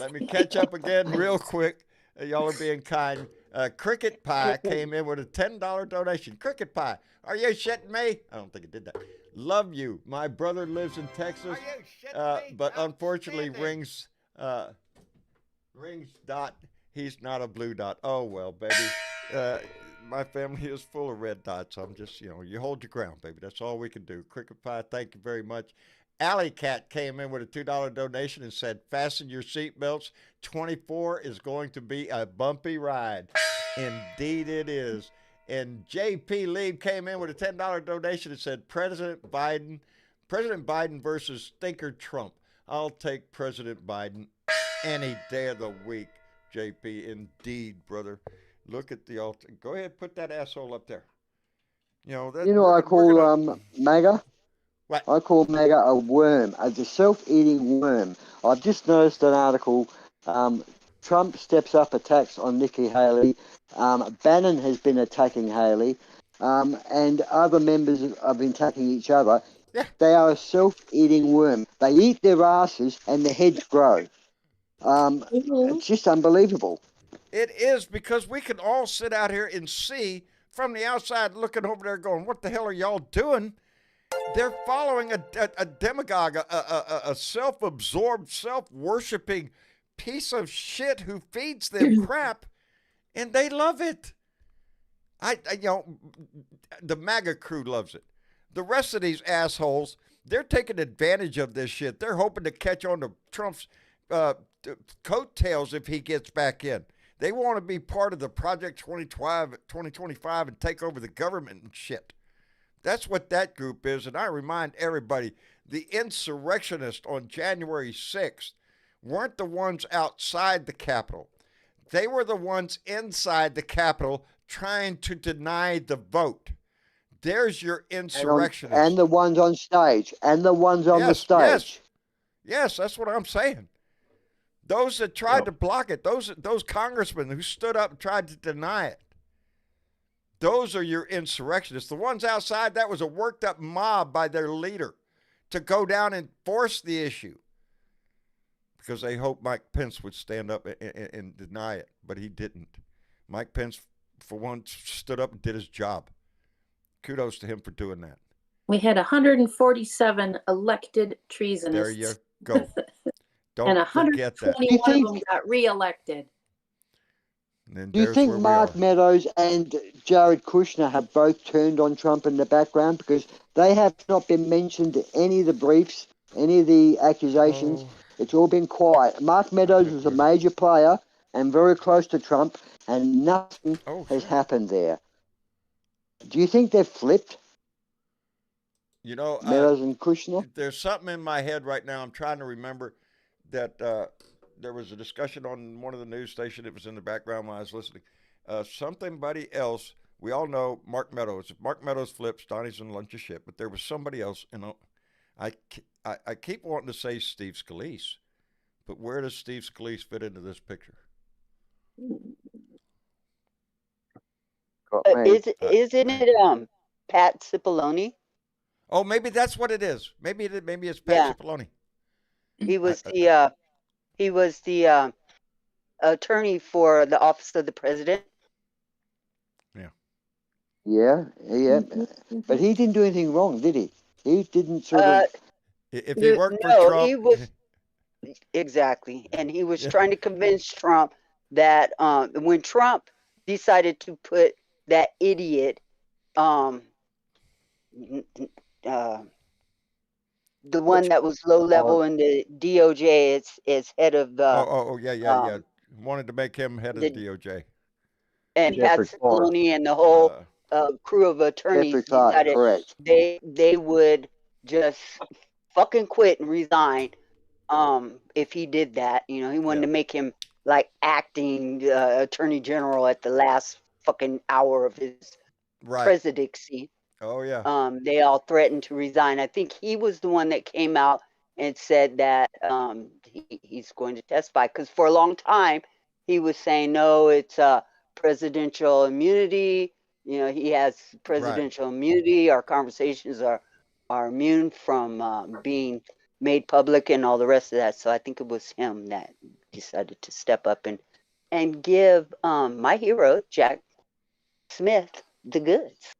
let me catch up again real quick. Y'all are being kind. Cricket Pie came in with a $10 donation. Cricket Pie, are you shitting me? I don't think it did that. Love you. My brother lives in Texas. Are you shitting me? But unfortunately, Outstanding. Rings dot, he's not a blue dot. Oh, well, baby. My family is full of red dots. I'm just, you hold your ground, baby. That's all we can do. Cricket Pie, thank you very much. Alley Cat came in with a $2 donation and said, fasten your seatbelts. 24 is going to be a bumpy ride. Indeed it is. And JP Lieb came in with a $10 donation and said, President Biden versus Stinker Trump. I'll take President Biden any day of the week, JP. Indeed, brother. Look at the altar. Go ahead, put that asshole up there. I call MAGA? What? I call MAGA a worm, a self-eating worm. I've just noticed an article. Trump steps up attacks on Nikki Haley. Bannon has been attacking Haley. And other members have been attacking each other. Yeah. They are a self-eating worm. They eat their asses and their heads grow. It's just unbelievable. It is, because we can all sit out here and see from the outside looking over there going, what the hell are y'all doing? They're following a demagogue, a self-absorbed, self-worshipping piece of shit who feeds them crap, and they love it. The MAGA crew loves it. The rest of these assholes, they're taking advantage of this shit. They're hoping to catch on to Trump's coattails if he gets back in. They want to be part of the Project 2025 and take over the government and shit. That's what that group is. And I remind everybody, the insurrectionists on January 6th weren't the ones outside the Capitol. They were the ones inside the Capitol trying to deny the vote. There's your insurrectionists. And the ones on stage. And the ones on the stage. Yes, that's what I'm saying. Those that tried to block it, those congressmen who stood up and tried to deny it, those are your insurrectionists. The ones outside, that was a worked up mob by their leader to go down and force the issue because they hoped Mike Pence would stand up and deny it, but he didn't. Mike Pence, for once, stood up and did his job. Kudos to him for doing that. We had 147 elected treasonists. There you go. Don't and forget that. 121 of them got reelected. Do you think Mark Meadows and Jared Kushner have both turned on Trump in the background? Because they have not been mentioned in any of the briefs, any of the accusations. It's all been quiet. Mark Meadows was a major player and very close to Trump, and nothing has happened there. Do you think they've flipped? Meadows and Kushner? There's something in my head right now. I'm trying to remember that there was a discussion on one of the news stations. It was in the background when I was listening. Somebody else. We all know Mark Meadows. If Mark Meadows flips, Donnie's in lunch of shit. But there was somebody else. I keep wanting to say Steve Scalise, but where does Steve Scalise fit into this picture? Isn't it Pat Cipollone? Oh, maybe that's what it is. Maybe it's Pat Cipollone. He was the attorney for the office of the president. Yeah. But he didn't do anything wrong, did he? He didn't sort of. If he worked for Trump, Exactly. And he was trying to convince Trump that when Trump decided to put that idiot, uh, the one that was low level in the DOJ, as head of the, Yeah. Wanted to make him head of the DOJ. and Jeffrey Pat Clark. Cipollone and the whole crew of attorneys Jeffrey Clark, decided correct. they would just fucking quit and resign if he did that. You know, he wanted to make him like acting attorney general at the last fucking hour of his presidency. Oh yeah. They all threatened to resign. I think he was the one that came out and said that he's going to testify, because for a long time he was saying, no, it's presidential immunity. You know, he has presidential immunity. Our conversations are immune from being made public and all the rest of that. So I think it was him that decided to step up and give my hero, Jack Smith, the goods.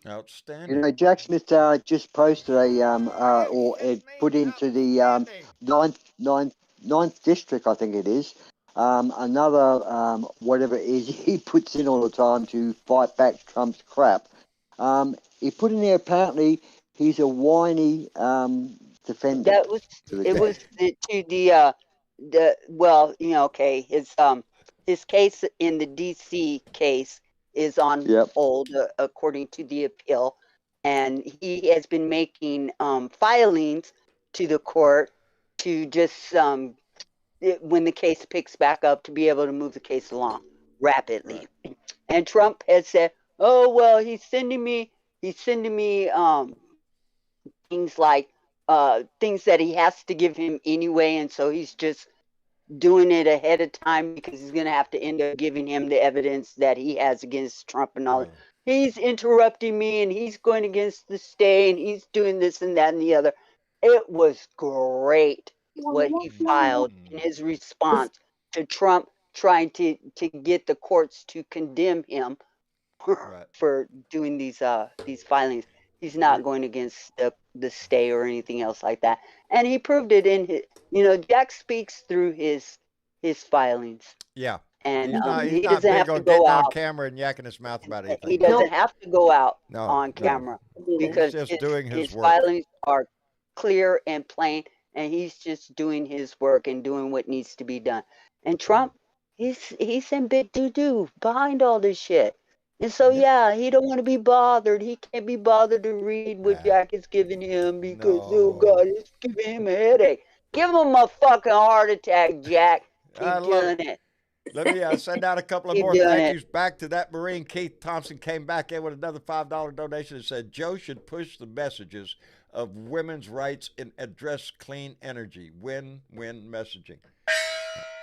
Outstanding. You know, Jack Smith just posted or it put into the ninth district, I think it is, another whatever it is he puts in all the time to fight back Trump's crap. He put in there, apparently he's a whiny defendant. That was well, you know, okay, his case in the DC case is on hold according to the appeal, and he has been making filings to the court to just when the case picks back up, to be able to move the case along rapidly. And Trump has said, oh well, he's sending me things like things that he has to give him anyway, and so he's just doing it ahead of time because he's going to have to end up giving him the evidence that he has against Trump and all. He's interrupting me, and he's going against the stay, and he's doing this and that and the other. It was great what he filed in his response to Trump trying to get the courts to condemn him for doing these filings. He's not going against the stay or anything else like that. And he proved it in his, you know, Jack speaks through his filings. Yeah. And he's he not doesn't big have to on go getting out on camera and yakking his mouth about anything. He doesn't have to go out on No. camera because He's just doing his work. filings are clear and plain, and he's just doing his work and doing what needs to be done. And Trump, he's in big doo-doo behind all this shit. And so, yeah, he don't want to be bothered. He can't be bothered to read what Jack is giving him because, oh, God, it's giving him a headache. Give him a fucking heart attack, Jack. Keep doing it. Let me send out a couple of more thank yous back to that Marine. Keith Thompson came back in with another $5 donation and said, Joe should push the messages of women's rights and address clean energy. Win-win messaging.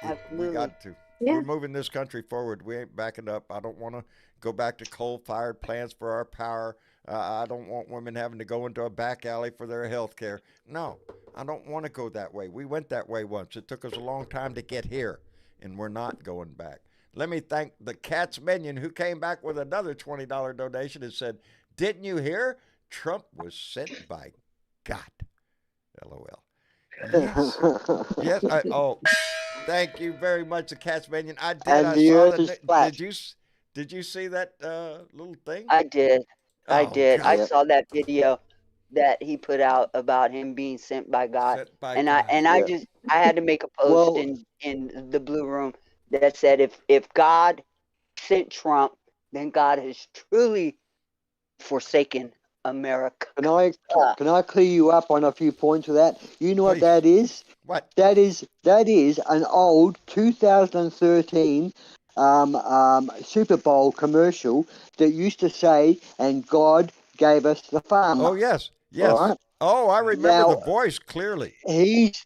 Absolutely. We got to. Yeah. We're moving this country forward. We ain't backing up. I don't want to go back to coal-fired plants for our power. I don't want women having to go into a back alley for their health care. No, I don't want to go that way. We went that way once. It took us a long time to get here, and we're not going back. Let me thank the Cat's Minion, who came back with another $20 donation and said, didn't you hear? Trump was sent by God. LOL. Yes. Thank you very much, the Cat's Minion. I did. And I the saw earth is that. flat. Did you see that little thing? I did. I did. God. I saw that video that he put out about him being sent by God. Sent by and God. I had to make a post in the Blue Room that said if God sent Trump, then God has truly forsaken America. Can I clear you up on a few points of that? You know what that is? What? That is an old 2013 Super Bowl commercial that used to say, "And God gave us the farmer." Oh yes. Right? Oh, I remember Now, the voice clearly. He's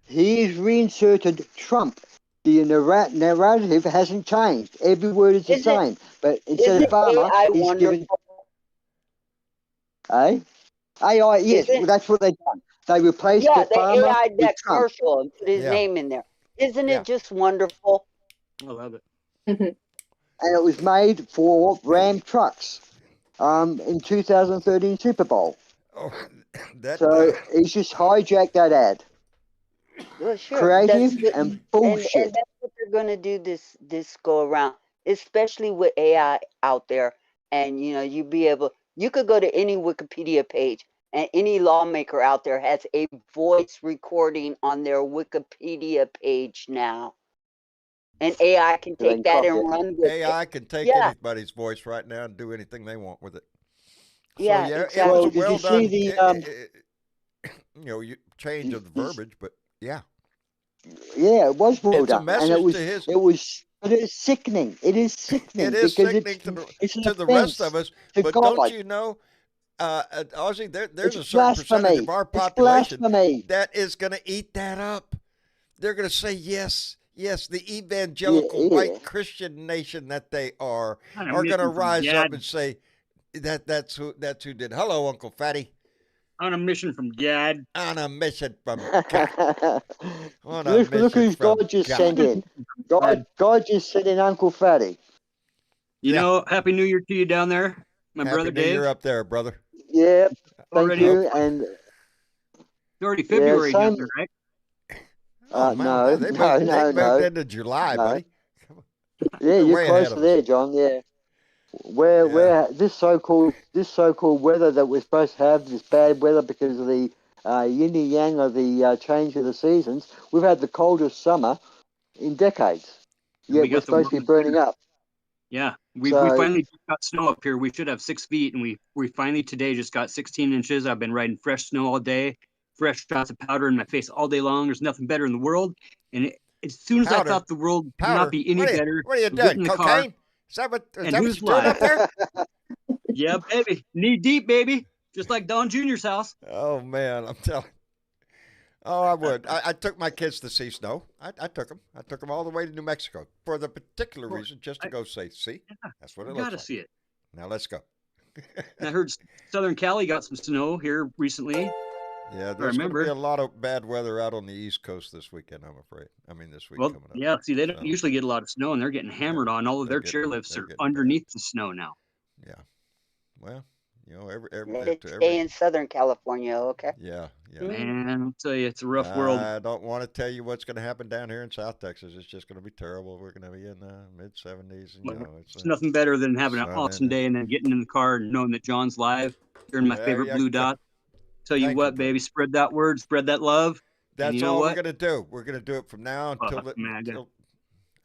reinserted Trump. The narrative hasn't changed. Every word is the same. But instead of farmer, he's given. AI, yes, well, that's what they've done. They replaced the farmer AI with that Trump. commercial and put his name in there. Isn't it just wonderful? I love it. And it was made for Ram trucks in 2013 Super Bowl. Oh, So he's just hijacked that ad. Well, sure. creative That's and and bullshit. that's what they're gonna do this go around, especially with AI out there. And you be able, you could go to any Wikipedia page, and any lawmaker out there has a voice recording on their Wikipedia page now, and AI can So then take that copy and it. run with it. AI can take Yeah, anybody's voice right now and do anything they want with it. So yeah, yeah, it was Well, a exactly. did you well see done, the change of the verbiage, but yeah, yeah, it was well it's a done, and message to his. but it's sickening. It is It sickening is because sickening to it's an the rest of offense us. to But don't God. you know, Ozzy, there's It's a certain percentage blasphemy. of our It's population blasphemy. that is going to eat that up. They're going to say yes, yes. The Yeah, evangelical yeah. white Christian nation that they are On a going to mission from rise up Gad. and say that's who did. Hello, Uncle Fatty. On a mission from Gad. On a mission from God. On a Look mission who's from God just God. sent in. God just sent in Uncle Fatty. You Yeah. know, Happy New Year to you down there, my Happy brother New Year Dave. up there, brother. Yep. Thank Already, you. it's And already yeah, February down same. there, right? Oh, man, No, they no, no, moved no, into July, no. buddy. Yeah, They're you're way ahead close of to us. there, John. Yeah. Yeah. Where this so-called weather that we're supposed to have, this bad weather because of the yin and yang of the change of the seasons, we've had the coldest summer in decades. And we Yet we're got the supposed to be warmest burning winter. up. Yeah, we So finally just got snow up here. We should have 6 feet, and we finally today just got 16 inches. I've been riding fresh snow all day, fresh shots of powder in my face all day long. There's nothing better in the world. And as soon as I Powder. thought the world could not Powder. be any better, What are you we get doing? in the car, Cocaine? Is that what and you're who's doing up live? there? Yeah, baby, knee deep, baby, just like Don Jr.'s house. Oh, man, I'm telling. Oh, I would. I took my kids to see snow. I took them. I took them all the way to New Mexico for the particular Well, reason, just to go say, see, that's what it You looks gotta like. see it. Now let's go. And I heard Southern Cali got some snow here recently. Yeah, I there's going to be remember. a lot of bad weather out on the East Coast this weekend, I'm afraid. I mean, this week Well, coming up. yeah. See, they don't So, usually get a lot of snow, and they're getting hammered on. All of they're their chairlifts they're are getting bad. underneath the snow now. Yeah. Well, Let it stay in Southern California, okay? yeah. Man, I'll tell you, it's a rough world. I don't want to tell you what's going to happen down here in South Texas. It's just going to be terrible. We're going to be in the mid 70s, and Well, it's It's nothing better than having an sun awesome in day and then getting in the car and knowing that John's live, hearing my There favorite you blue go. dot. Tell you Thank what, you, baby, spread that word, spread that love. And That's you know all we're what? going to do. We're going to do it from now until Fuck MAGA.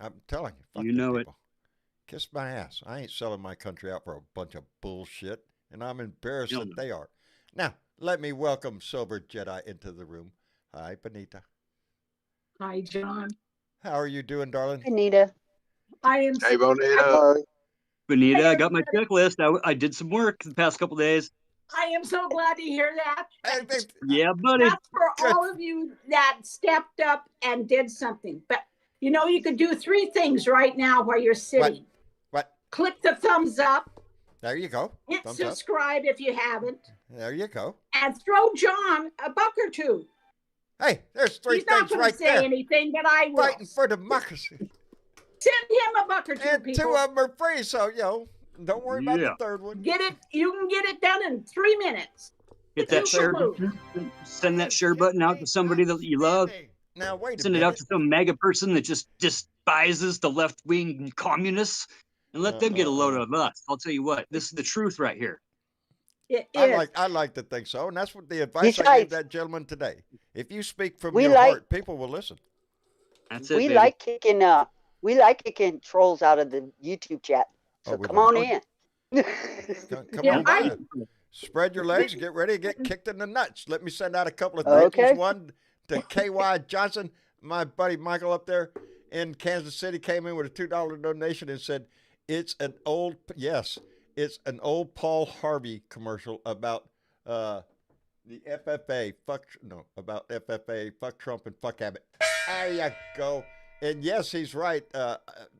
I'm telling you. Fuck You them know it. people. Kiss my ass. I ain't selling my country out for a bunch of bullshit, and I'm embarrassed Hell that no. they are. Now, let me welcome Silver Jedi into the room. Hi, Benita. Hi, John. How are you doing, darling? Anita. I am. Hey, Bonita. Hello. Benita, I got my checklist. I did some work the past couple days. I am so glad to hear that. Yeah, buddy. That's for all of you that stepped up and did something. But you could do 3 things right now while you're sitting. What? Click the thumbs up, There you go. hit Thumbs up. subscribe if you haven't, There you go. and throw John a buck or two. Hey, there's 3 He's not things going right to say there. anything, but I will. Fighting for democracy. Send him a buck or two, And 2 people. of them are free, so, don't worry about the 3rd one. Get it. You can get it done in 3 minutes. Hit that share. Super Send that share button out to somebody that you love. Now, wait a Send it minute. out to some MAGA person that just despises the left-wing communists, and let them get a load of us. I'll tell you what, this is the truth right here. It is. I like to think so, and that's what the advice I gave that gentleman today. If you speak from your heart, people will listen. That's it. We baby. like kicking trolls out of the YouTube chat. So come on in. Come on by. Spread your legs. Get ready to get kicked in the nuts. Let me send out a couple of thank yous. One to KY Johnson. My buddy Michael up there in Kansas City came in with a $2 donation and said, it's an old Paul Harvey commercial about the FFA. About FFA. Fuck Trump and fuck Abbott. There you go. And yes, he's right.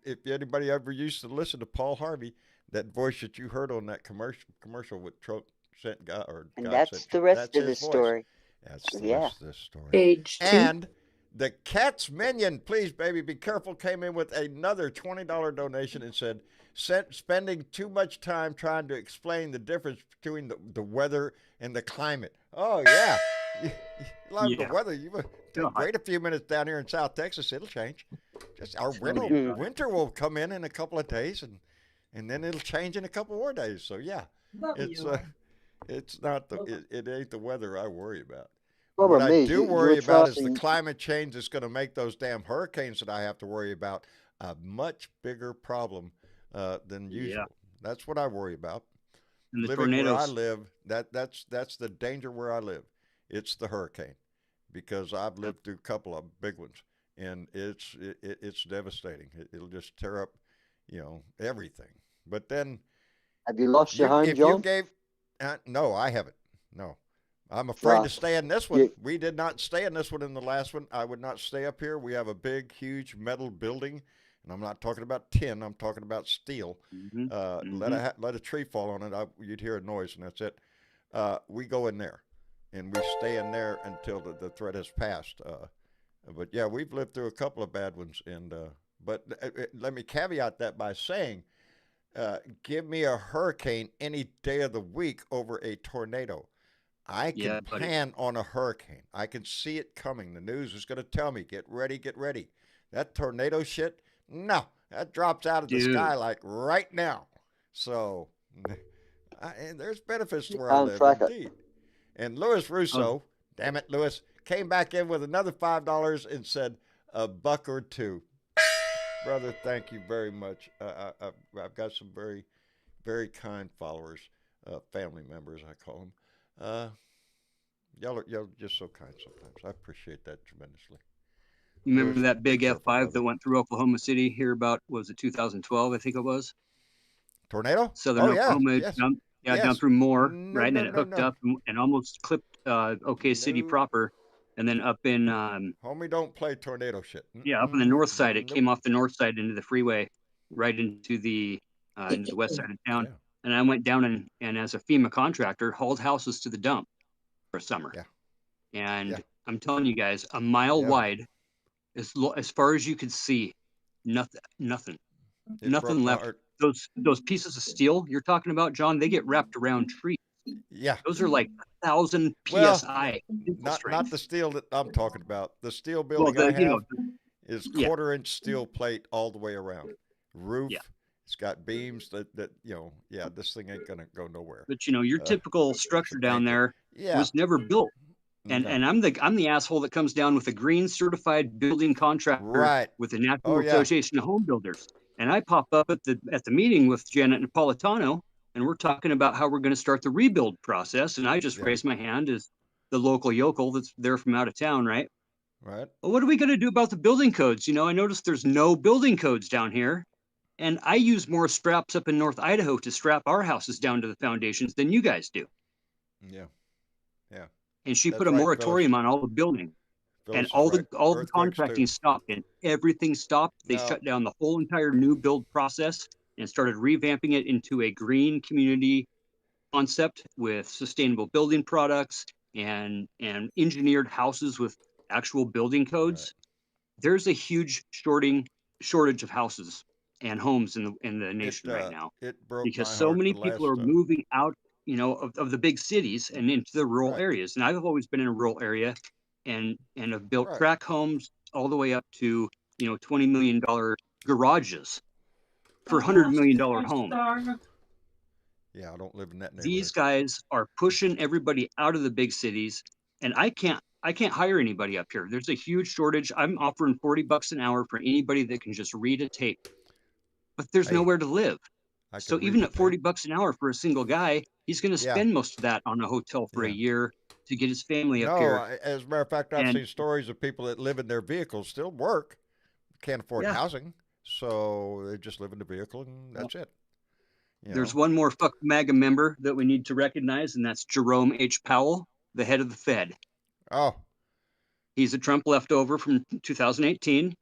If anybody ever used to listen to Paul Harvey, that voice that you heard on that commercial with Trump sent God, or and God that's sent the Trump. rest That's of the his voice. story. That's the Yeah. rest of the story. Page 2. And the Cat's Minion, please, baby, be careful, came in with another $20 donation and said, spending too much time trying to explain the difference between the weather and the climate. Oh, yeah. The weather. Wait a few minutes down here in South Texas, it'll change. Just our winter will come in a couple of days, and then it'll change in a couple more days. So yeah, it's not it ain't the weather I worry about. What I do worry about is the climate change that's going to make those damn hurricanes that I have to worry about a much bigger problem than usual. That's what I worry about. And the Living tornadoes. where I live, that's the danger where I live. It's the hurricane, because I've lived through a couple of big ones, and it's devastating. It'll just tear up, everything. But then, have you lost your home, John? You gave, no, I haven't. No. I'm afraid to stay in this one. We did not stay in this one in the last one. I would not stay up here. We have a big, huge metal building, and I'm not talking about tin. I'm talking about steel. Let a tree fall on it, you'd hear a noise, and that's it. We go in there, and we stay in there until the threat has passed. But yeah, we've lived through a couple of bad ones, and but let me caveat that by saying, give me a hurricane any day of the week over a tornado. I can plan on a hurricane. I can see it coming. The news is going to tell me, get ready, get ready. That tornado shit, no, that drops out of the sky like right now. So there's benefits to where I live, indeed. And Louis Russo, damn it, Louis, came back in with another $5 and said a buck or two. Brother, thank you very much. I've got some very, very kind followers, family members, I call them. Y'all are just so kind sometimes. I appreciate that tremendously. Remember that big F5 that went through Oklahoma City here about, was it 2012, I think it was? Tornado? Southern Oklahoma, down through Moore, right? And then it hooked up and almost clipped OK City proper. And then up in... homie, don't play tornado shit. Yeah, up on the north side. It came off the north side into the freeway, right into the west side of town. Yeah. And I went down and as a FEMA contractor, hauled houses to the dump for summer. Yeah. And I'm telling you guys, a mile wide, as far as you could see, nothing left. Those pieces of steel you're talking about, John, they get wrapped around trees. Yeah. Those are like 1,000 PSI. Not the steel that I'm talking about. The steel building I have is quarter-inch steel plate all the way around. Roof. Yeah. It's got beams that this thing ain't gonna go nowhere. But your typical structure down there was never built. And I'm the asshole that comes down with a green certified building contractor with the National Association of Home Builders. And I pop up at the meeting with Janet Napolitano, and we're talking about how we're going to start the rebuild process. And I just raised my hand as the local yokel that's there from out of town, right? Right. Well, what are we going to do about the building codes? I noticed there's no building codes down here. And I use more straps up in North Idaho to strap our houses down to the foundations than you guys do. Yeah. Yeah. And she put a moratorium on all the building. And all the contracting stopped and everything stopped. They shut down the whole entire new build process and started revamping it into a green community concept with sustainable building products and engineered houses with actual building codes. Right. There's a huge shortage of houses and homes in the nation right now, because so many people are moving out, of the big cities and into the rural areas. And I've always been in a rural area, and have built crack homes all the way up to $20 million garages for $100 million homes. Yeah, I don't live in that neighborhood. These guys are pushing everybody out of the big cities, and I can't hire anybody up here. There's a huge shortage. I'm offering $40 an hour for anybody that can just read a tape. But there's nowhere to live. So even at $40 an hour for a single guy, he's going to spend most of that on a hotel for a year to get his family up here. As a matter of fact, I've seen stories of people that live in their vehicles, still work, can't afford housing, so they just live in the vehicle and that's it. There's one more fuck MAGA member that we need to recognize, and that's Jerome H. Powell, the head of the Fed. Oh. He's a Trump leftover from 2018.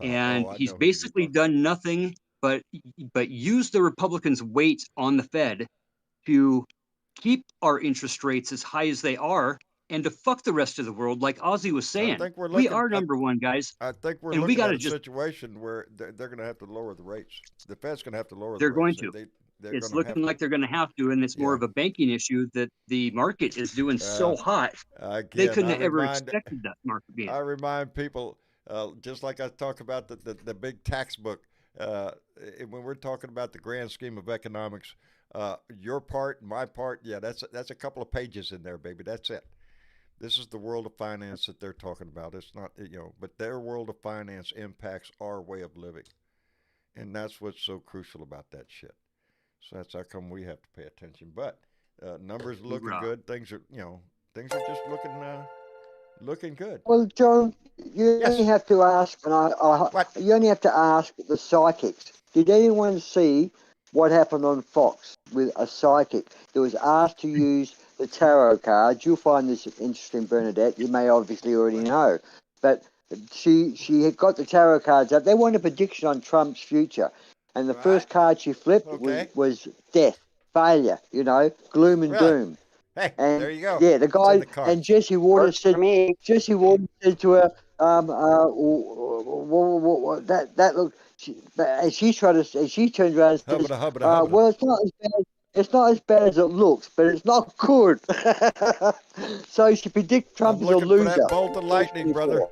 And he's basically done nothing but use the Republicans' weight on the Fed to keep our interest rates as high as they are and to fuck the rest of the world, like Ozzy was saying. We are number one, guys. I think we're looking at a situation where they're going to have to lower the rates. The Fed's going to have to lower the rates. They're going to. it's looking like they're going to have to, and it's more of a banking issue that the market is doing so hot. They couldn't have ever expected that market being. I remind people, just like I talk about the big tax book, when we're talking about the grand scheme of economics, your part, my part, yeah, that's a couple of pages in there, baby. That's it. This is the world of finance that they're talking about. It's not, but their world of finance impacts our way of living. And that's what's so crucial about that shit. So that's how come we have to pay attention. But numbers looking good. Things are just looking good. Well, John, you only have to ask, you only have to ask the psychics. Did anyone see what happened on Fox with a psychic that was asked to use the tarot cards? You'll find this interesting, Bernadette. You may obviously already know, but she had got the tarot cards up. They want a prediction on Trump's future, and the first card she flipped was death, failure, gloom and doom. Hey, and there you go. Yeah, the guy and Jesse Waters said. Jesse Waters said to her, that look. She turned around and said, "Well, it's not as bad. It's not as bad as it looks, but it's not good." So she predicts Trump is a loser. For that bolt of lightning, brother.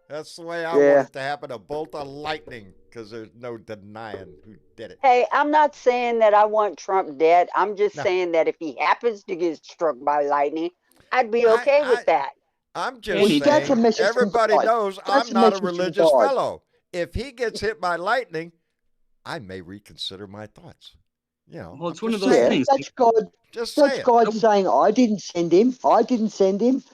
That's the way I want it to happen, a bolt of lightning, because there's no denying who did it. Hey, I'm not saying that I want Trump dead. I'm just saying that if he happens to get struck by lightning, I'd be okay with that. I'm just saying, everybody knows I'm not a religious fellow. If he gets hit by lightning, I may reconsider my thoughts. Well, it's one of those things. That's God. That's God saying, "I didn't send him. I didn't send him."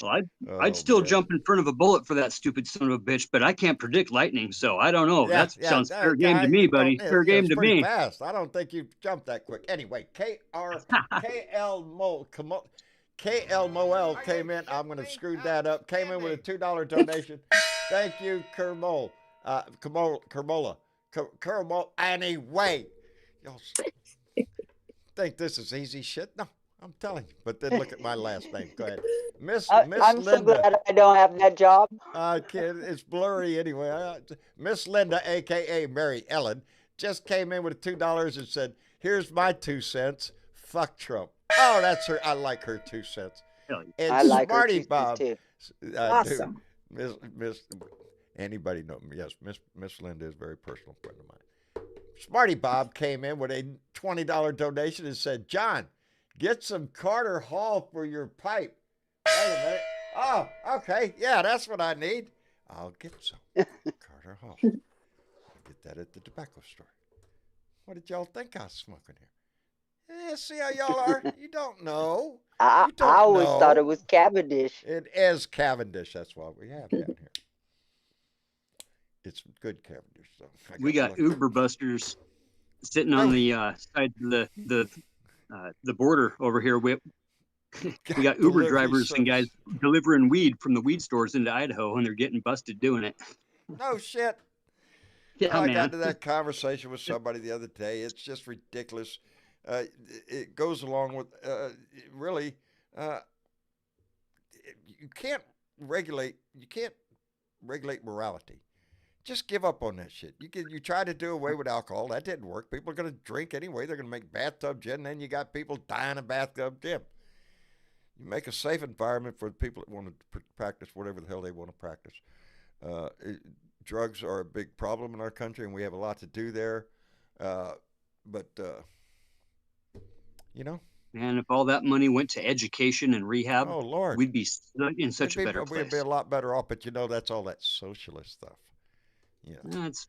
Well, I'd still jump in front of a bullet for that stupid son of a bitch, but I can't predict lightning, so I don't know. That sounds fair game to me, buddy. Fair game to me. Fast. I don't think you jumped that quick. Anyway, KL Moel came in. I'm going to screw that up. Came in with a $2 donation. Thank you, Kermola. Anyway, y'all think this is easy shit? No, I'm telling you. But then look at my last name. Go ahead. Miss I'm Linda. so glad I don't have that job. It's blurry anyway. Miss Linda, a.k.a. Mary Ellen, just came in with $2 and said, "Here's my 2 cents. Fuck Trump." Oh, that's her. I like her 2 cents. And I like her 2 cents Bob, too. Awesome. Miss, anybody know me? Yes, Miss Linda is a very personal friend of mine. Smarty Bob came in with a $20 donation and said, "John, get some Carter Hall for your pipe." Wait a minute. Oh, okay. Yeah, that's what I need. I'll get some Carter Hall. I'll get that at the tobacco store. What did y'all think I was smoking here? See how y'all are? You don't know. I always thought it was Cavendish. It is Cavendish. That's what we have down here. It's good Cavendish. So we got Uber busters sitting on the side of the border over here. We got Uber drivers and guys delivering weed from the weed stores into Idaho, and they're getting busted doing it. No shit. Yeah, I got into that conversation with somebody the other day. It's just ridiculous. It goes along with really. You can't regulate morality. Just give up on that shit. You try to do away with alcohol. That didn't work. People are going to drink anyway. They're going to make bathtub gin. And then you got people dying in bathtub gin. You make a safe environment for the people that want to practice whatever the hell they want to practice. Drugs are a big problem in our country, and we have a lot to do there. Man, if all that money went to education and rehab, oh Lord, we'd be in such a better place. We'd be a lot better off, but that's all that socialist stuff. Yeah,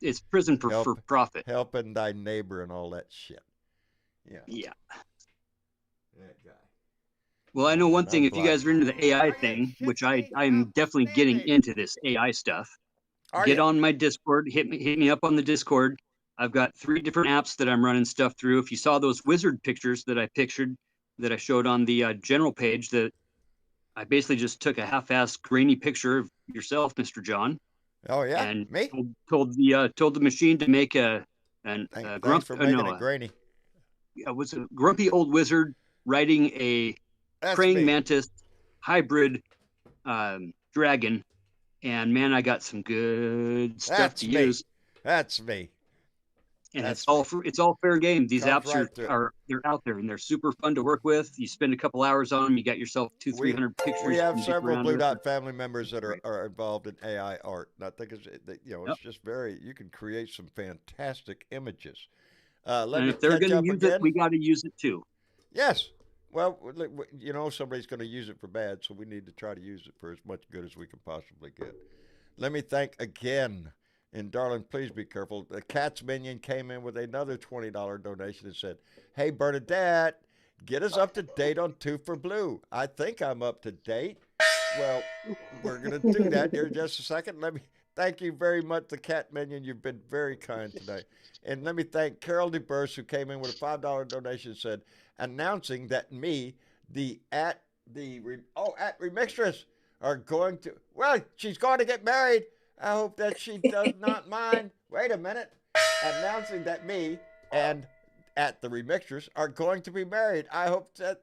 it's prison for profit. Helping thy neighbor and all that shit. Yeah. That guy. Well, I know one thing. If you guys are into the AI thing, which I'm definitely getting into this AI stuff, get on my Discord. Hit me up on the Discord. I've got 3 different apps that I'm running stuff through. If you saw those wizard pictures that I showed on the general page, that I basically just took a half-assed grainy picture of yourself, Mr. John. Oh yeah, and me? Told the machine to make a thanks for making it grainy. It was a grumpy old wizard riding a praying mantis hybrid dragon, and man, I got some good stuff to use. That's me. And it's all fair game. These apps they're out there and they're super fun to work with. You spend a couple hours on them, you got yourself 200-300 pictures. We have several Blue Dot family members that are involved in AI art. And I think it's just you can create some fantastic images. And if they're going to use it, we got to use it too. Yes. Well, somebody's going to use it for bad, so we need to try to use it for as much good as we can possibly get. Let me thank again, and darling, please be careful. The Cat's Minion came in with another $20 donation and said, "Hey, Bernadette, get us up to date on 2 for Blue." I think I'm up to date. Well, we're going to do that here in just a second. Let me thank you very much, the Cat Minion. You've been very kind today. And let me thank Carol DeBurse, who came in with a $5 donation and said, announcing that at Remixtress are going to, she's going to get married. I hope that she does not mind. Wait a minute. Announcing that me and at the Remixtress are going to be married. I hope that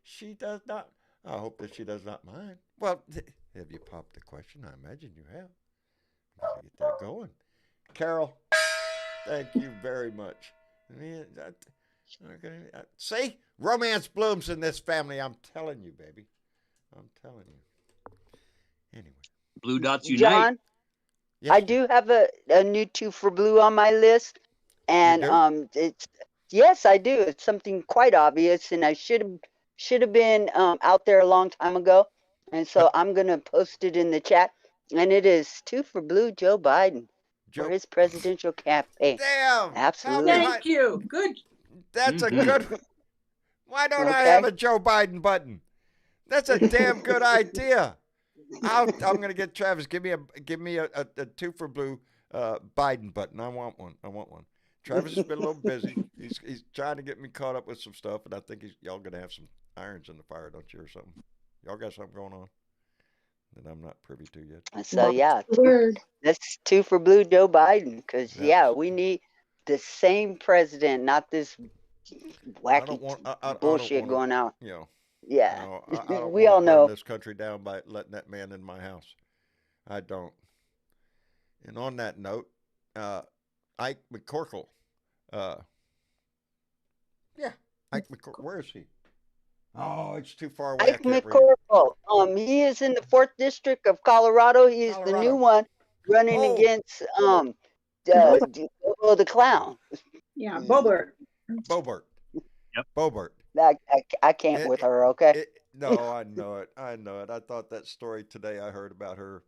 she does not mind. Well, have you popped the question? I imagine you have. Gotta get that going. Carol, thank you very much. See? Romance blooms in this family. I'm telling you, baby. I'm telling you. Anyway. Blue Dots Unite. John, yes, I do have a new 2 for Blue on my list. And yes, I do. It's something quite obvious, and I should have been out there a long time ago. And so I'm going to post it in the chat. And it is 2 for Blue Joe Biden for his presidential campaign. Damn. Absolutely. Thank you. Good. That's a good one. Why don't I have a Joe Biden button? That's a damn good idea. I'm going to get Travis. Give me a 2 for Blue Biden button. I want one. Travis has been a little busy. He's trying to get me caught up with some stuff, and I think y'all going to have some irons in the fire, don't you, or something? Y'all got something going on that I'm not privy to yet. So that's 2 for Blue Joe Biden, because we need the same president, not this wacky bullshit going on. Yeah, we all know this country down by letting that man in my house. I don't. And on that note, Ike McCorkle. Ike McCorkle. Where is he? Oh, it's too far away. Ike McCorkle. He is in the 4th District of Colorado. He is the new one running against the clown. Yeah, Bobert. Yep. Bobert. I can't with her, okay? No, I know it. I thought that story today I heard about her.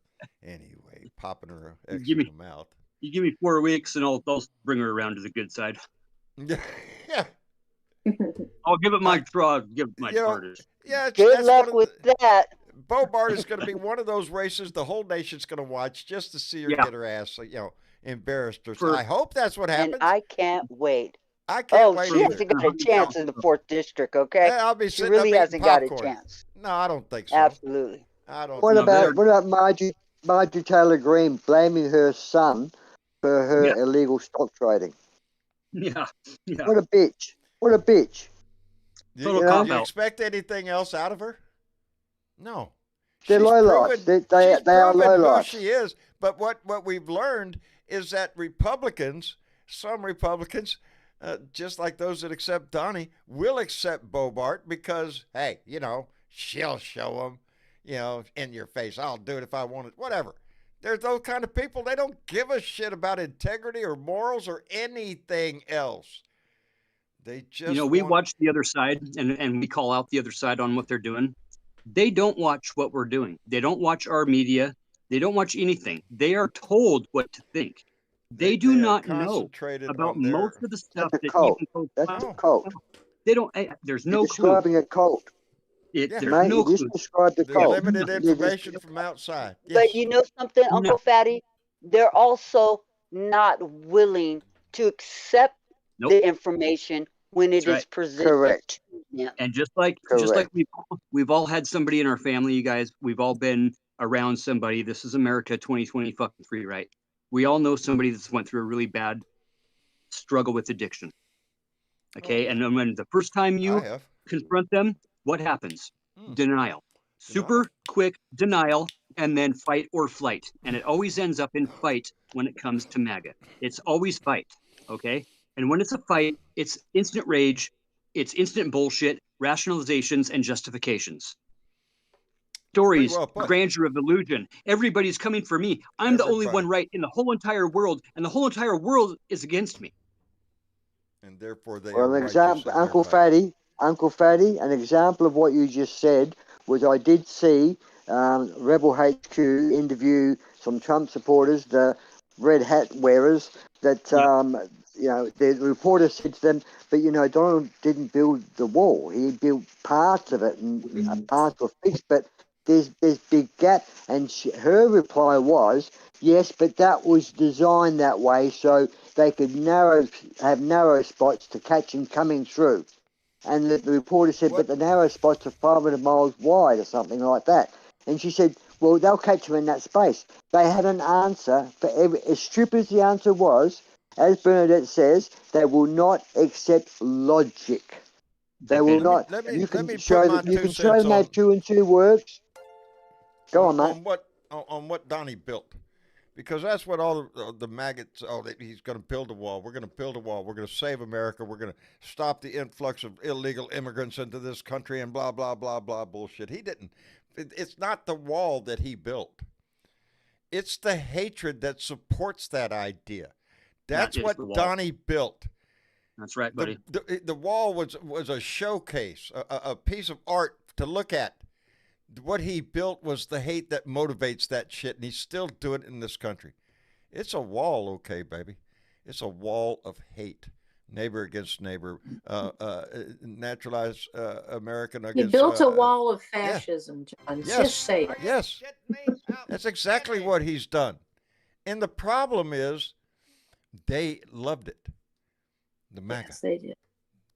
Anyway, popping her X in the mouth. You give me 4 weeks and I'll bring her around to the good side. Yeah. I'll give it my charters. Yeah. Good luck with that. Bobart is going to be one of those races the whole nation's going to watch just to see her get her ass, embarrassed. I hope that's what happens. And I can't wait. I can't wait. She hasn't got a chance in the 4th District, okay? I'll be she really hasn't got a chance. No, I don't think so. Absolutely. I don't. What about Marjorie Taylor Greene blaming her son for her illegal stock trading? Yeah. What a bitch. What a bitch. Do you expect anything else out of her? No. They're lowlifes. They are lowlifes. She is. But what we've learned is that some Republicans, just like those that accept Donnie, will accept Bobart because, hey, she'll show them, in your face. I'll do it if I want it. Whatever. There's those kind of people. They don't give a shit about integrity or morals or anything else. They just we watch the other side and we call out the other side on what they're doing. They don't watch what we're doing. They don't watch our media. They don't watch anything. They are told what to think. They do not know about most of the stuff that's a cult. They don't. There's no clue. Describing a cult. There's no clue. Described the cult. Limited information from outside. Yes. But you know something, Uncle Fatty? They're also not willing to accept the information when it is presented. Correct. Yeah. And just like we've all had somebody in our family, you guys, we've all been around somebody. This is America 2020 fucking free, right? We all know somebody that's went through a really bad struggle with addiction. Okay. And then when the first time you confront them, what happens? Denial. Super quick denial, and then fight or flight. And it always ends up in fight when it comes to MAGA. It's always fight. Okay. And when it's a fight, it's instant rage, it's instant bullshit, rationalizations, and justifications. Stories, well put. grandeur of illusion. Everybody's coming for me. I'm the only one right in the whole entire world, and the whole entire world is against me. And therefore they Well, are an righteous example, in their Uncle fight. Fatty, an example of what you just said was I did see Rebel HQ interview some Trump supporters, the red hat wearers, that, you know, the reporter said to them, but, you know, Donald didn't build the wall. He built parts of it, and parts were fixed, but there's big gap. And her reply was, yes, but that was designed that way so they could have narrow spots to catch him coming through. And the reporter said, but the narrow spots are 500 miles wide or something like that. And she said, well, they'll catch him in that space. They had an answer for as stupid as the answer was, as Bernadette says, they will not accept logic. They will not. You can show them that 2 and 2 works. Go on, mate. On what Donnie built. Because that's what all the maggots, he's going to build a wall. We're going to build a wall. We're going to save America. We're going to stop the influx of illegal immigrants into this country and blah, blah, blah, blah bullshit. He didn't. It's not the wall that he built. It's the hatred that supports that idea. That's what Donnie built. That's right, buddy. The wall was a showcase, a piece of art to look at. What he built was the hate that motivates that shit, and he's still doing it in this country. It's a wall, okay, baby. It's a wall of hate. Neighbor against neighbor, naturalized American against... He built a wall of fascism, John. Yes, just say it. yes. That's exactly what he's done. And the problem is they loved it. The MAGA. Yes, they did.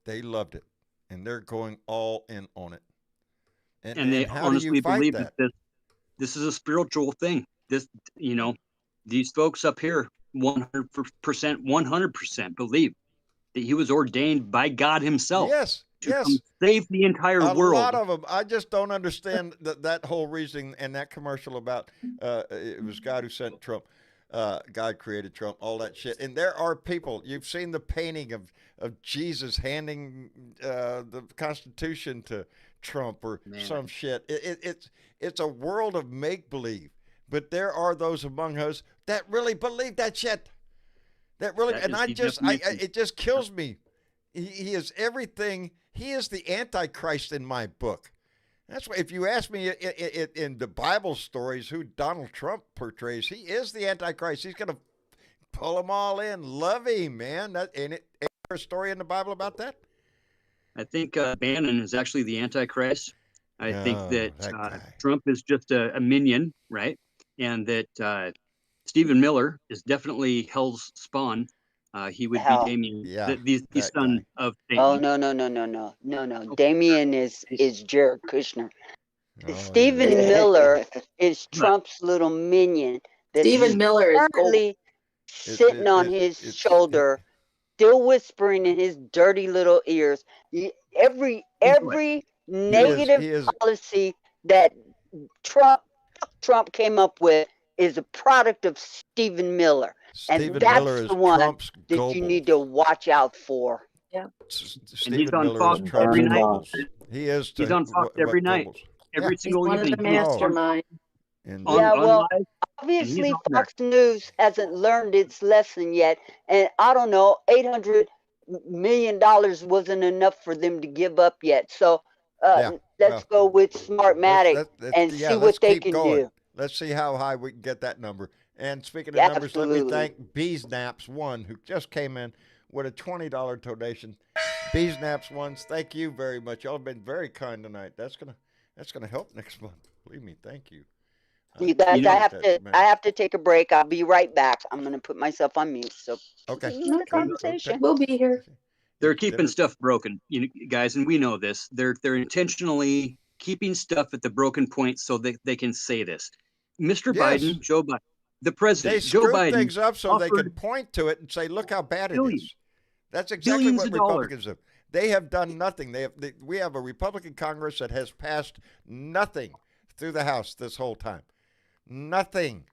They loved it, and they're going all in on it. And they honestly believe that this is a spiritual thing. This, you know, these folks up here, 100% believe that he was ordained by God himself. Yes, yes. Save the entire world. A lot of them. I just don't understand that whole reasoning and that commercial about it was God who sent Trump. God created Trump, all that shit. And there are people, you've seen the painting of Jesus handing the Constitution to Trump or some shit. It's a world of make-believe. But there are those among us that really believe that shit. It just kills me. He is everything. He is the Antichrist in my book. That's why, if you ask me in the Bible stories who Donald Trump portrays, he is the Antichrist. He's going to pull them all in. Love him, man. Ain't there a story in the Bible about that? I think Bannon is actually the Antichrist. I think that Trump is just a minion, right? And that Stephen Miller is definitely hell's spawn. He would be Damien, the son of Damien. Oh, no. Damien is Jared Kushner. Stephen Miller is Trump's little minion. Stephen Miller is currently sitting on his shoulder, still whispering in his dirty little ears. Every negative policy that Trump came up with is a product of Stephen Miller. And that's the one that you need to watch out for. Yeah. And he's on Fox every night. He is. He's on Fox every night. Every single evening. He's one of the mastermind. Obviously Fox News hasn't learned its lesson yet. And I don't know, $800 million wasn't enough for them to give up yet. So let's go with Smartmatic and see what they can do. Let's see how high we can get that number. And speaking of numbers, let me thank BeesNaps1, who just came in with a $20 donation. BeesNaps1, thank you very much. Y'all have been very kind tonight. That's gonna help next month. Believe me, thank you. You guys, I have to take a break. I'll be right back. I'm gonna put myself on mute. So no conversation. We'll be here. They're keeping stuff broken, you know, guys, and we know this. They're intentionally keeping stuff at the broken point so that they can say this. Mr. Biden, Joe Biden, the president, Joe Biden. They screw things up so they can point to it and say, "Look how bad it is." That's exactly what Republicans do. They have done nothing. We have a Republican Congress that has passed nothing through the House this whole time. Nothing.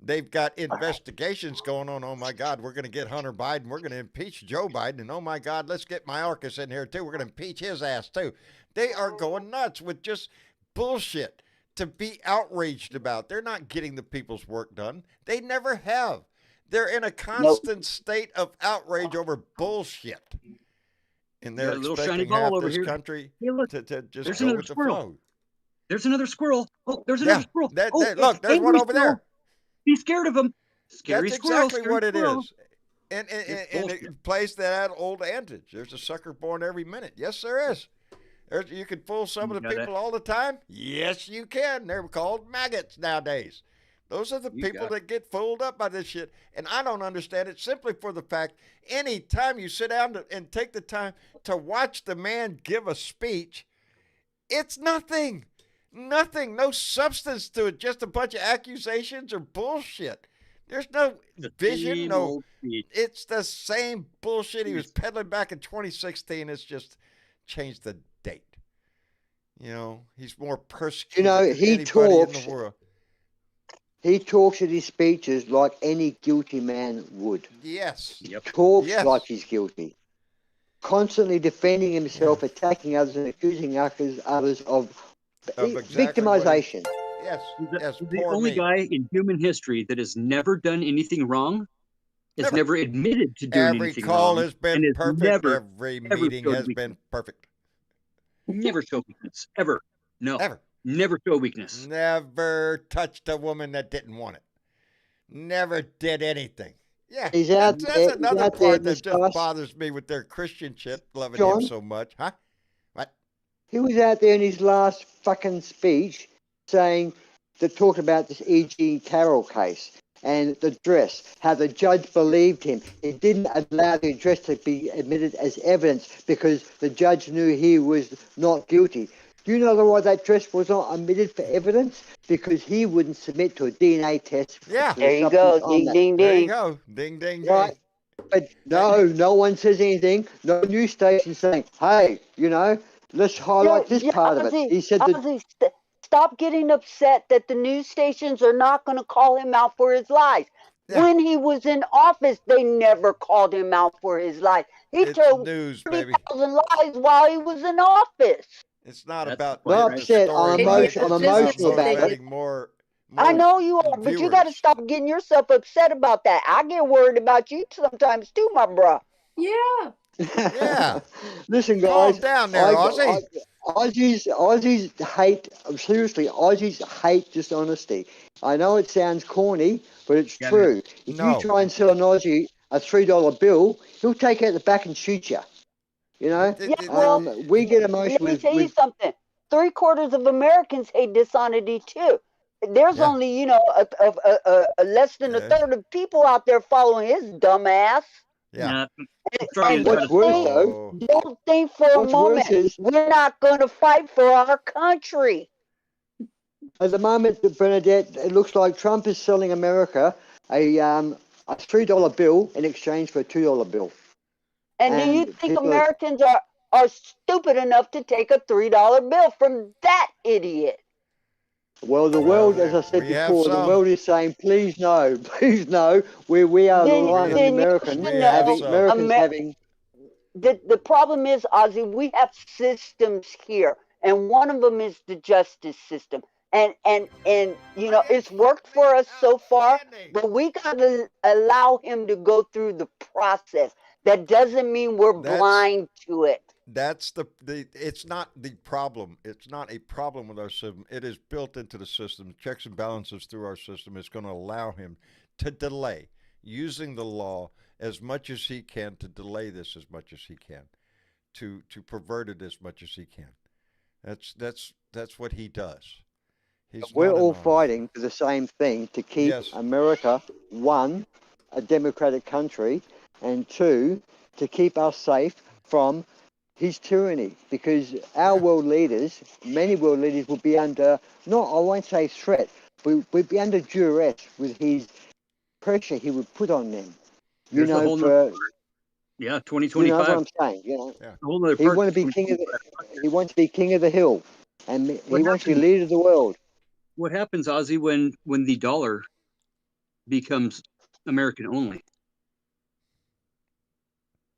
They've got investigations going on. Oh my God, we're going to get Hunter Biden. We're going to impeach Joe Biden. And oh my God, let's get Mayorkas in here too. We're going to impeach his ass too. They are going nuts with just bullshit to be outraged about. They're not getting the people's work done. They never have. They're in a constant state of outrage over bullshit. And they're expecting half this country to just go with the flow. There's another squirrel. Oh, there's another squirrel. Look, there's one over there. Be scared of him. Scary squirrel. That's exactly what it is. And it plays that old adage. There's a sucker born every minute. Yes, there is. You can fool some of the people all the time. Yes, you can. They're called maggots nowadays. Those are the people that get fooled up by this shit. And I don't understand it simply for the fact any time you sit down and take the time to watch the man give a speech, it's nothing. Nothing. No substance to it. Just a bunch of accusations or bullshit. There's no vision. No, it's the same bullshit he was peddling back in 2016. It's just changed the date. You know, he's more persecuted than anybody in the world. He talks at his speeches like any guilty man would. Yes. Talks like he's guilty. Constantly defending himself, attacking others, and accusing others of victimization. Yes. He's the only guy in human history that has never done anything wrong, has never admitted to doing anything wrong. Every call has been perfect. Every meeting has been perfect. Never show weakness. Ever. No. Ever. Never show weakness. Never touched a woman that didn't want it. Never did anything. Yeah, that's another part that just bothers me with their Christian shit, loving him so much. Huh? What? He was out there in his last fucking speech saying, that talked about this E.G. Carroll case and the dress, how the judge believed him. He didn't allow the dress to be admitted as evidence because the judge knew he was not guilty. Do you know why that dress was not admitted for evidence? Because he wouldn't submit to a DNA test. Yeah. There you go. Ding, ding, ding. There you go. Ding, ding, ding. Right. But no one says anything. No news station saying, hey, let's highlight this part of it. He said stop getting upset that the news stations are not going to call him out for his lies. Yeah. When he was in office, they never called him out for his lies. He told 30,000 lies while he was in office. It's not about. I'm upset. I'm emotional about it. More I know you are, but you got to stop getting yourself upset about that. I get worried about you sometimes too, my bro. Yeah. Yeah. Listen, guys. Calm down there, Ozzy. Aussies hate, seriously, Aussies hate dishonesty. I know it sounds corny, but it's true. If you try and sell an Aussie a $3 bill, he'll take it out the back and shoot you. We get emotional. Let me tell you something. 3/4 of Americans hate dishonesty too. There's only, less than a third of people out there following his dumb ass. Yeah. And don't think for a moment we're not going to fight for our country. At the moment, Bernadette, it looks like Trump is selling America a $3 bill in exchange for a $2 bill. And do you think Americans are stupid enough to take a $3 bill from that idiot? Well, the world, as I said before, the world is saying, please no, where we are relying on Americans having. The problem is, Ozzy, we have systems here, and one of them is the justice system. And it's worked for us so far, but we got to allow him to go through the process. That doesn't mean we're blind to it. That's it's not the problem. It's not a problem with our system. It is built into the system. Checks and balances through our system is going to allow him to delay using the law as much as he can, to delay this as much as he can, to pervert it as much as he can. That's what he does. We're all fighting for the same thing, to keep America, one, a democratic country, and two, to keep us safe from his tyranny, because our world leaders, many world leaders, will be under, I won't say threat, but we'd be under duress with his pressure he would put on them. 2025. You know what I'm saying? He wants to be king of the hill, and he wants to be leader of the world. What happens, Ozzy, when the dollar becomes American only.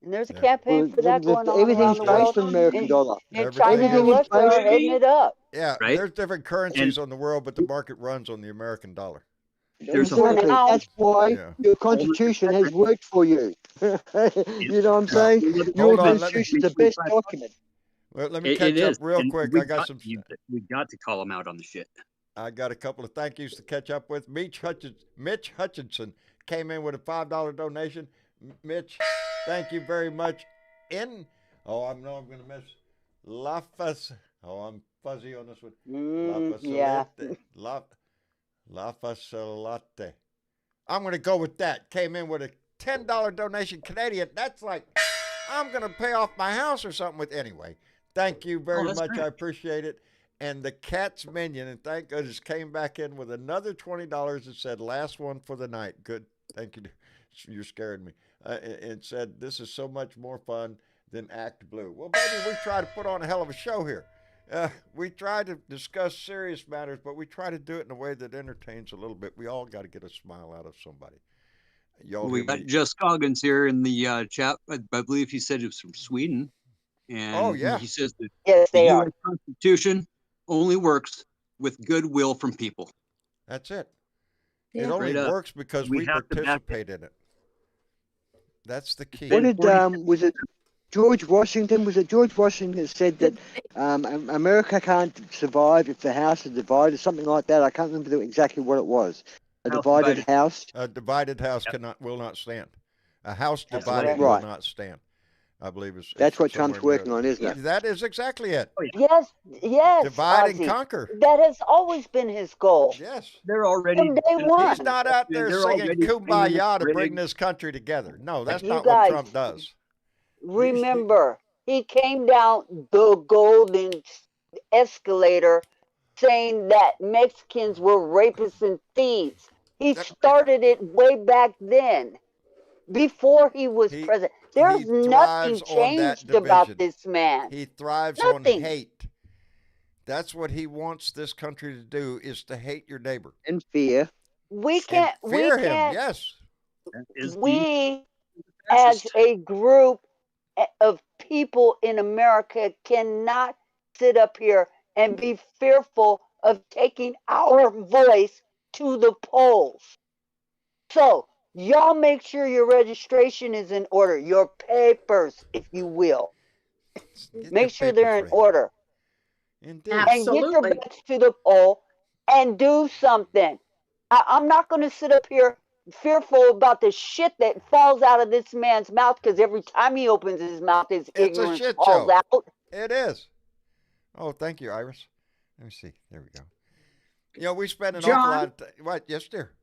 And there's a campaign for that going on everything's around the world. based on American dollar. And China and Everything is Russia are based- heading it up. Yeah, Right? there's different currencies on the world, but the market runs on the American dollar. There's a whole- Exactly. now- That's why Yeah. your constitution has worked for you. You know what I'm saying? Your Hold on, let me- constitution's the best document. Well, let me It catch up is. real And quick. we I got some. We got to call him out on the shit. I got a couple of thank yous to catch up with. Mitch Hutchinson came in with a $5 donation. Mitch, thank you very much. I know I'm going to miss Lafas. Oh, I'm fuzzy on this one. Yeah. La Fasolate. I'm going to go with that. Came in with a $10 donation Canadian. That's like, I'm going to pay off my house or something with. Anyway, thank you very that's much. great. I appreciate it. And the Cat's Minion, and thank goodness, came back in with another $20 and said, last one for the night. Good. Thank you. You're scaring me. And said, this is so much more fun than Act Blue. Well, baby, we try to put on a hell of a show here. We try to discuss serious matters, but we try to do it in a way that entertains a little bit. We all got to get a smile out of somebody. We got Just Coggins here in the chat. I believe he said he was from Sweden. And he says that Yes, they the are. US Constitution only works with goodwill from people. That's it. Yeah. It only Straight up. works because We we have to back participate in it. That's the key. What did was it George Washington? Was it George Washington said that America can't survive if the house is divided? Something like that. I can't remember exactly what it was. A divided house. A divided house will not stand. A house That's divided right. will not stand. I believe it's. That's what somewhere Trump's working on, isn't it? That is exactly it. Yes, yes. Divide and Ozzy. conquer. That has always been his goal. Yes. They're already. From day one. He's not out there They're singing already kumbaya to singing bring this country together. No, that's You not guys- what Trump does. Remember, he came down the golden escalator saying that Mexicans were rapists and thieves. He started it way back then, before he was president. There's he nothing thrives on that changed about division. this man. He thrives Nothing. on hate. That's what he wants this country to do, is to hate your neighbor. And fear. We can't. And fear we him, can't. yes. We, as a group of people in America, cannot sit up here and be fearful of taking our voice to the polls. So, y'all make sure your registration is in order, your papers, if you will. Make sure they're in order. Indeed. And get your Absolutely. butts to the poll and do something. I'm not going to sit up here fearful about the shit that falls out of this man's mouth, because every time he opens his mouth, his It's a ignorance shit falls show. out. It is. Oh, thank you, Iris. Let me see. There we go. You know, we spend an awful lot of time. What? Yes, dear.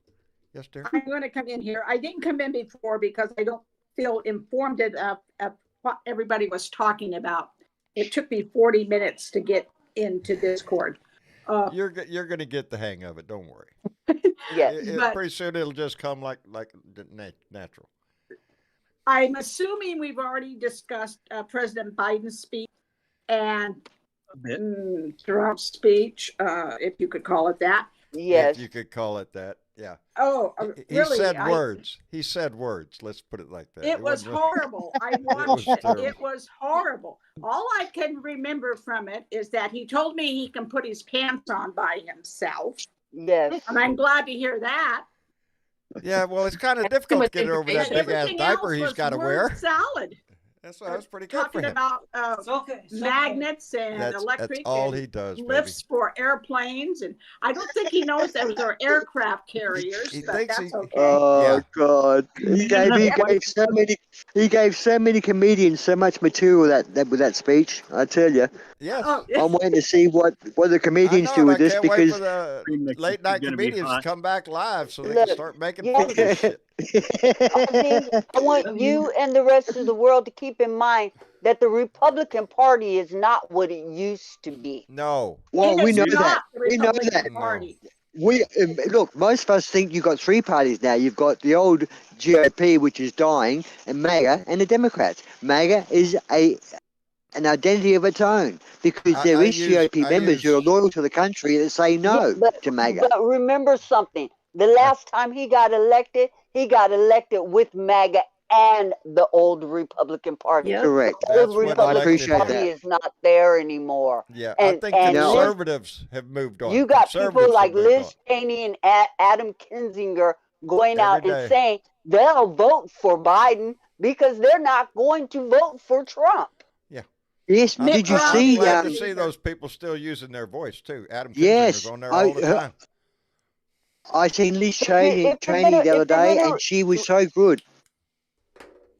Yes, dear. I'm going to come in here. I didn't come in before because I don't feel informed of what everybody was talking about. It took me 40 minutes to get into Discord. You're going to get the hang of it. Don't worry. Yes. But- Pretty soon it'll just come like natural. I'm assuming we've already discussed President Biden's speech and Trump's speech, if you could call it that. Yes. If you could call it that. Yeah. Oh, He really? said words. He said words. Let's put it like that. It was wasn't really- horrible. I was watched it. terrible. It was horrible. All I can remember from it is that he told me he can put his pants on by himself. Yes. And I'm glad to hear that. Yeah, well, it's kind of difficult to get over that And big ass everything diaper else he's was got to word wear. salad. That's pretty good for Talking him. about magnets and That's electric all and he does, baby. lifts for airplanes, and I don't think he knows those are aircraft carriers, He but thinks that's he- okay. Oh Yeah. God! He gave so many comedians so much material that with that speech. I tell you, Yes. Oh, I'm waiting to see what the I comedians know, do and with I this, can't wait because for the Remix late night is gonna be comedians to hot. come back live so they Look, can start making yeah. fun of this shit. Ozzy, I want you and the rest of the world to keep in mind that the Republican Party is not what it used to be. No. well, it we is know not that. the We know Republican that. Party. We look. Most of us think you've got three parties now. You've got the old GOP, which is dying, and MAGA, and the Democrats. MAGA is an identity of its own, because there is GOP members who are loyal to the country that say no Yeah, to MAGA. But remember something. The last time he got elected with MAGA and the old Republican Party. Yep. Correct. The old That's what Republican elected Party that. is not there anymore. Yeah, And, I think and conservatives have moved on. you got people Conservatives like have moved Liz on. Cheney and Adam Kinzinger going Every out day. and saying they'll vote for Biden because they're not going to vote for Trump. Yes, Mitt did you Romney. see? I'm glad to see those people still using their voice too. Adam Yes, Kinzinger's on there all the time. I seen Liz If Cheney you're the gonna- other if you're day, gonna- and she was so good.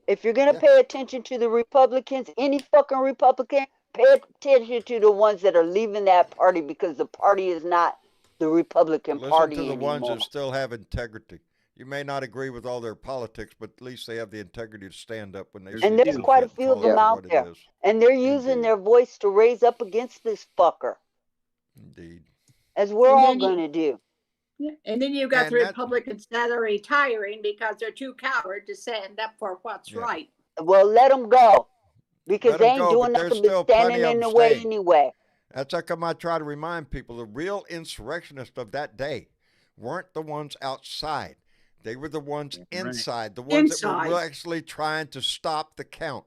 If you're going to Yeah. pay attention to the Republicans, any fucking Republican, pay attention to the ones that are leaving that party because the party is not the Republican Listen Party to the anymore. ones that still have integrity. You may not agree with all their politics, but at least they have the integrity to stand up when they see And there's bullshit quite a and few of call them it out what it there. is. And they're using Indeed. their voice to raise up against this fucker, Indeed. as we're And all then you- going to do. Yeah. And then you've got And the that's- Republicans that are retiring because they're too coward to stand up for what's Yeah. right. Well, let them go because Let they 'em ain't go, doing but there's nothing still but standing plenty of in the 'em way staying. anyway. That's how come I try to remind people the real insurrectionists of that day weren't the ones outside. They were the ones inside, the ones that Inside. were actually trying to stop the count.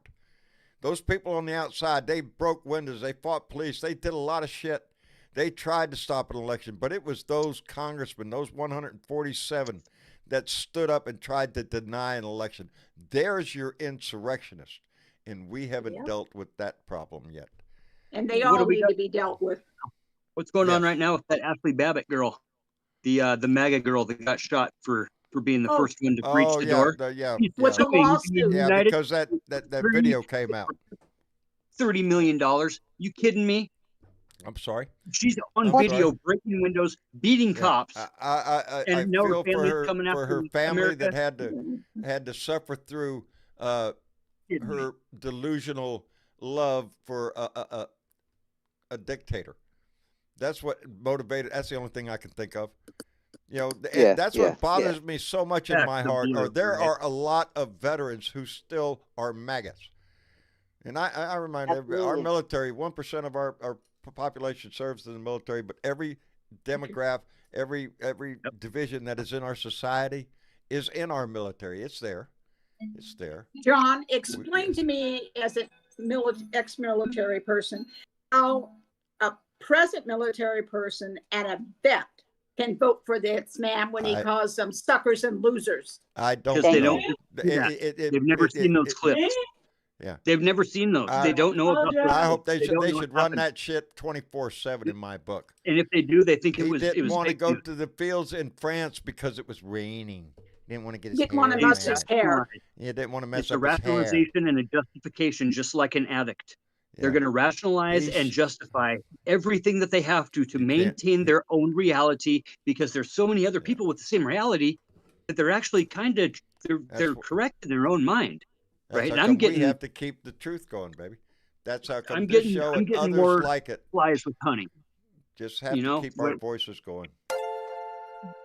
Those people on the outside, they broke windows, they fought police, they did a lot of shit. They tried to stop an election, but it was those congressmen, those 147 that stood up and tried to deny an election. There's your insurrectionist, and we haven't Yep. dealt with that problem yet. And they What do all we need got? to be dealt with. What's going on Yes. right now with that Ashley Babbitt girl, the MAGA girl that got shot for being the Oh. first one to breach Oh, the yeah, door? yeah, She's With the suing lawsuit. the yeah, United because that video came out. $30 million. You kidding me? I'm sorry. She's on I'm video sorry. breaking windows, beating Yeah, cops. I And now her feel for family's her coming after family America. that had to suffer through Kidding me. her delusional love for a dictator. That's what motivated. That's the only thing I can think of. You know, and Yeah, that's yeah, what bothers me so much in That's my the heart. Or blue, there right? are a lot of veterans who still are MAGAs. And I remind everybody, our Absolutely. military, 1% of our population serves in the military, but every demographic, every division that is in our society is in our military. It's there. It's there. John, explain to me as an ex-military person how a present military person and a vet can vote for this man when he I- calls them suckers and losers. I don't Because they know. don't do that. They've never seen those clips. Yeah. They've never seen those. I- They don't know about those. I hope they should don't know should what run happened. that shit 24/7 in my book. And if they do, they think He it was didn't want to fake go news. to the fields in France because it was raining. He didn't want to get his Didn't want to hair muss wet. his hair. He didn't want to mess It's a up his hair. rationalization and a justification, just like an addict. They're Yeah. going to rationalize and He's- justify everything that they have to You can't- maintain their own reality, because there's so many other people with the same reality that they're actually kind of they're what- correct in their own mind. That's right, how and I'm come getting- we have to keep the truth going, baby. That's how come I'm this getting- show I'm and getting others more- like it Flies with honey. just have you to know, keep our when- voices going.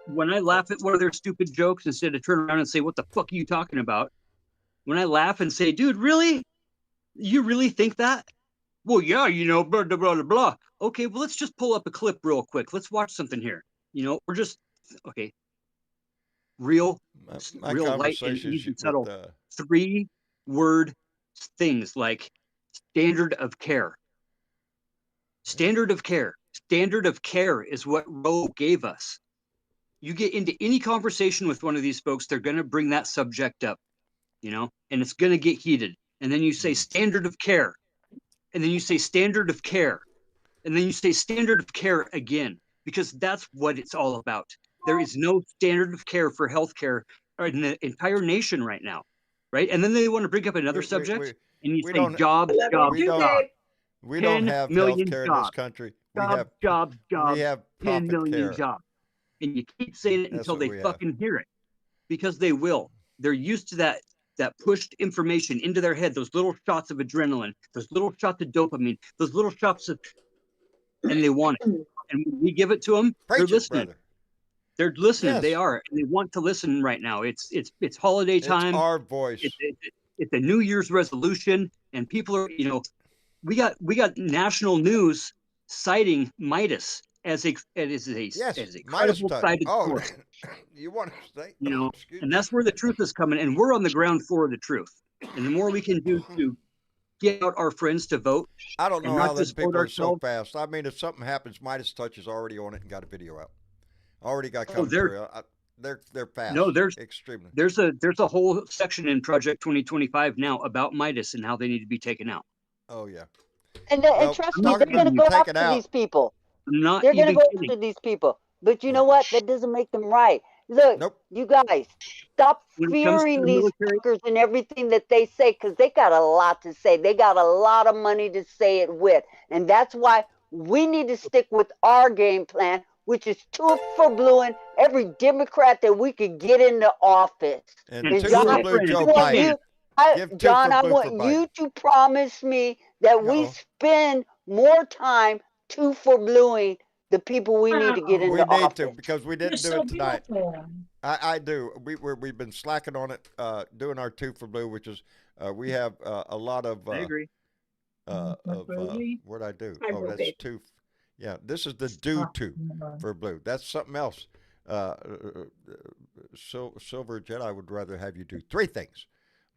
When I laugh at one of their stupid jokes, instead of turn around and say, "What the fuck are you talking about?" When I laugh and say, "Dude, really? You really think that?" Well, yeah, blah, blah, blah, blah. Okay, well, let's just pull up a clip real quick. Let's watch something here. We're just, okay. Real My light and conversations easy, with, subtle 3-word things like standard of care. Standard of care. Standard of care is what Roe gave us. You get into any conversation with one of these folks, they're going to bring that subject up, and it's going to get heated. And then you say standard of care. And then you say standard of care. And then you say standard of care again, because that's what it's all about. There is no standard of care for healthcare in the entire nation right now, right? And then they want to bring up another subject, and you we say don't- jobs, jobs, we don't- jobs. We don't 10 have million health care in this jobs. country. Jobs, jobs, We have 10 profit million care. jobs. And you keep saying it That's until what they we have. fucking hear it, because they will. They're used to that pushed information into their head, those little shots of adrenaline, those little shots of dopamine, those little shots of, and they want it. And when we give it to them, Preach they're it, listening. brother. They're listening. Yes. They are. And they want to listen right now. It's holiday time. It's our voice. It's a New Year's resolution, and people are, we got national news citing Midas as a Yes, as a Midas credible touch. cited Oh, source. you want to say? You know, Excuse and me. that's where the truth is coming, and we're on the ground floor of the truth. And the more we can do to get out our friends to vote, I don't and know how not them just vote people are so ourselves. fast. I mean, if something happens, Midas Touch is already on it and got a video out. Already got Oh, coming they're through. They're fast. no, Extremely. there's a whole section in Project 2025 now about Midas and how they need to be taken out. Oh yeah. And Well, trust I'm me, not they're talking going to about go taking after out. these people. I'm not They're going to even go kidding. after these people. But you Yeah. know what? That doesn't make them right. Look, Nope. you guys, stop When it comes to fearing the these military, fuckers and everything that they say, because they got a lot to say. They got a lot of money to say it with. And that's why we need to stick with our game plan, which is two for blue and every Democrat that we could get into office. And and And two two for John, blue, friends Joe I if we want Biden. can. you, Give two John, for I blue for want Biden. you to promise me that we Uh-oh. spend more time two for bluing the people we need to get We into need to office. because we didn't do it tonight. I do. We've been slacking on it, doing our two for blue, which is we have a lot of I agree. what I do. I Oh, will that's be. two. Yeah, this is the do two for blue. That's something else. Silver Jet, I would rather have you do three things,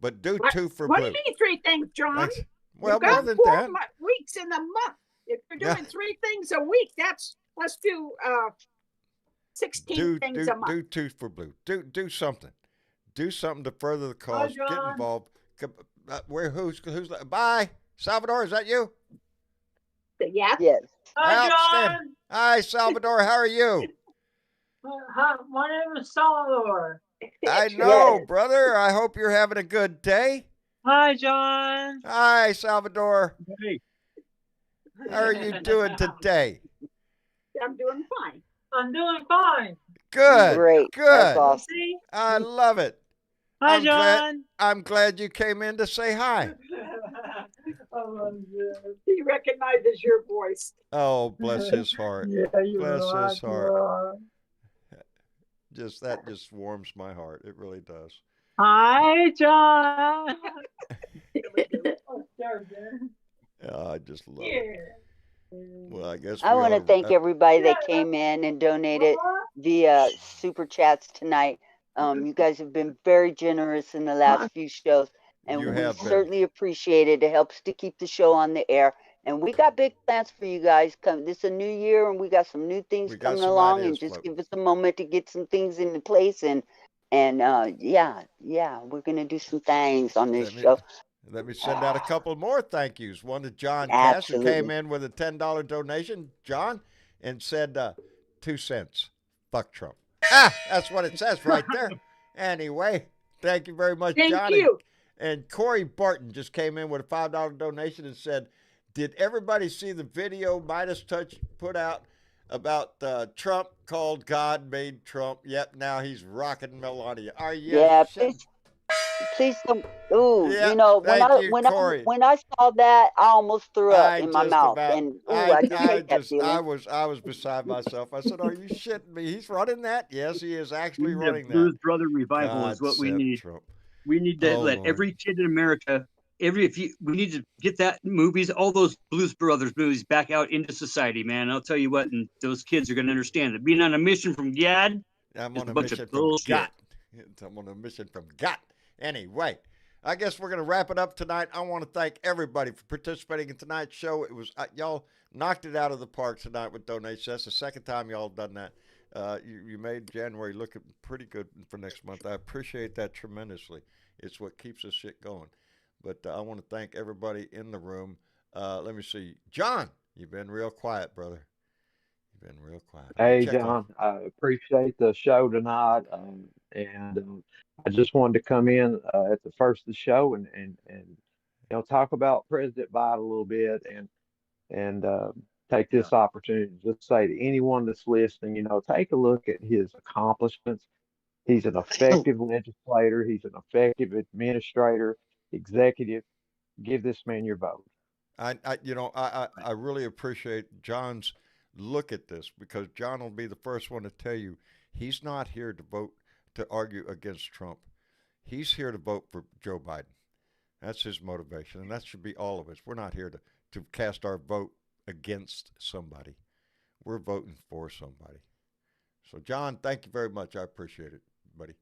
but do two for What do blue. you mean three things, John? Thanks. Well, You've more got than 4 that. weeks in the month. If you're doing Yeah. 3 things a week, let's do 16 things a month. Do two for blue. Do something. Do something to further the cause. Get involved. Who's bye, Salvador? Is that you? Yeah. Yes. Outstanding. Hi, Salvador. How are you? My name is Salvador. I know, Yes. brother. I hope you're having a good day. Hi, John. Hi, Salvador. Hey, How are you doing today? I'm doing fine. I'm doing fine. Good. Great. Good. That's awesome. See? I love it. Hi, I'm glad- John. I'm glad you came in to say hi. He recognizes your voice. Oh, bless his heart. Yeah, you're Bless right. his heart. That just warms my heart. It really does. Hi, John. I just love it. Well, I guess I we want to oughta- thank everybody that came in and donated via super chats tonight. You guys have been very generous in the last few shows, and You we have been. certainly appreciate it. It helps to keep the show on the air. And we got big plans for you guys. This is a new year, and we got some new things We got coming some along. ideas And just floating. give us a moment to get some things into place. And yeah, we're gonna do some things on this show. Let me send out a couple more thank yous. One to John Cass, who Absolutely. came in with a $10 donation, John, and said 2 cents. Fuck Trump. That's what it says right there. Anyway, thank you very much, Thank John. you. And Corey Barton just came in with a $5 donation and said, did everybody see the video Midas Touch put out about Trump called God made Trump? Yep, now he's rocking Melania. Are you? Yeah, please don't. Ooh, Yeah, you know, when thank you, when Corey. when I saw that, I almost threw up in my just mouth, about- and I just hate that feeling. I was beside myself. I said, "Are you shitting me? He's running that? Yes, he is actually the running Blues that." Brother revival is God what we sent need. Trump. We need to Oh, let Lord. every kid in America, we need to get that movies, all those Blues Brothers movies back out into society, man. I'll tell you what, and those kids are going to understand it. Being on a mission from God I'm is on a a bunch mission of from bullshit. God. I'm on a mission from God. Anyway, I guess we're going to wrap it up tonight. I want to thank everybody for participating in tonight's show. It was y'all knocked it out of the park tonight with donations. That's the second time y'all done that. You made January look pretty good for next month. I appreciate that tremendously. It's what keeps this shit going. But I want to thank everybody in the room. Let me see. John, you've been real quiet, brother. You've been real quiet. Hey, Check John, I appreciate the show tonight. And I just wanted to come in at the first of the show and talk about President Biden a little bit and take this opportunity to just say to anyone that's listening, take a look at his accomplishments. He's an effective legislator. He's an effective administrator, executive. Give this man your vote. I really appreciate John's look at this, because John will be the first one to tell you he's not here to vote to argue against Trump. He's here to vote for Joe Biden. That's his motivation, and that should be all of us. We're not here to cast our vote against somebody. we're voting for somebody. So, John, thank you very much. I appreciate it, buddy.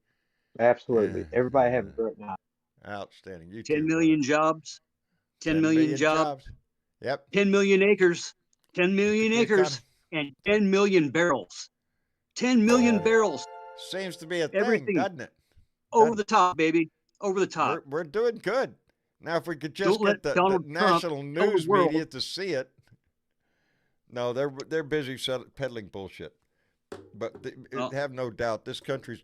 Absolutely. Everybody have a great night. Outstanding. You 10 too, million brother. jobs. 10 million jobs. Yep. 10 million acres. 10 million acres. And 10 million barrels. 10 million barrels. Seems to be a thing, Everything. doesn't it? Over the top, baby. Over the top. We're doing good. Now, if we could just Don't get the let national Trump tell the news world. media to see it. No, they're busy peddling bullshit. But have no doubt, this country's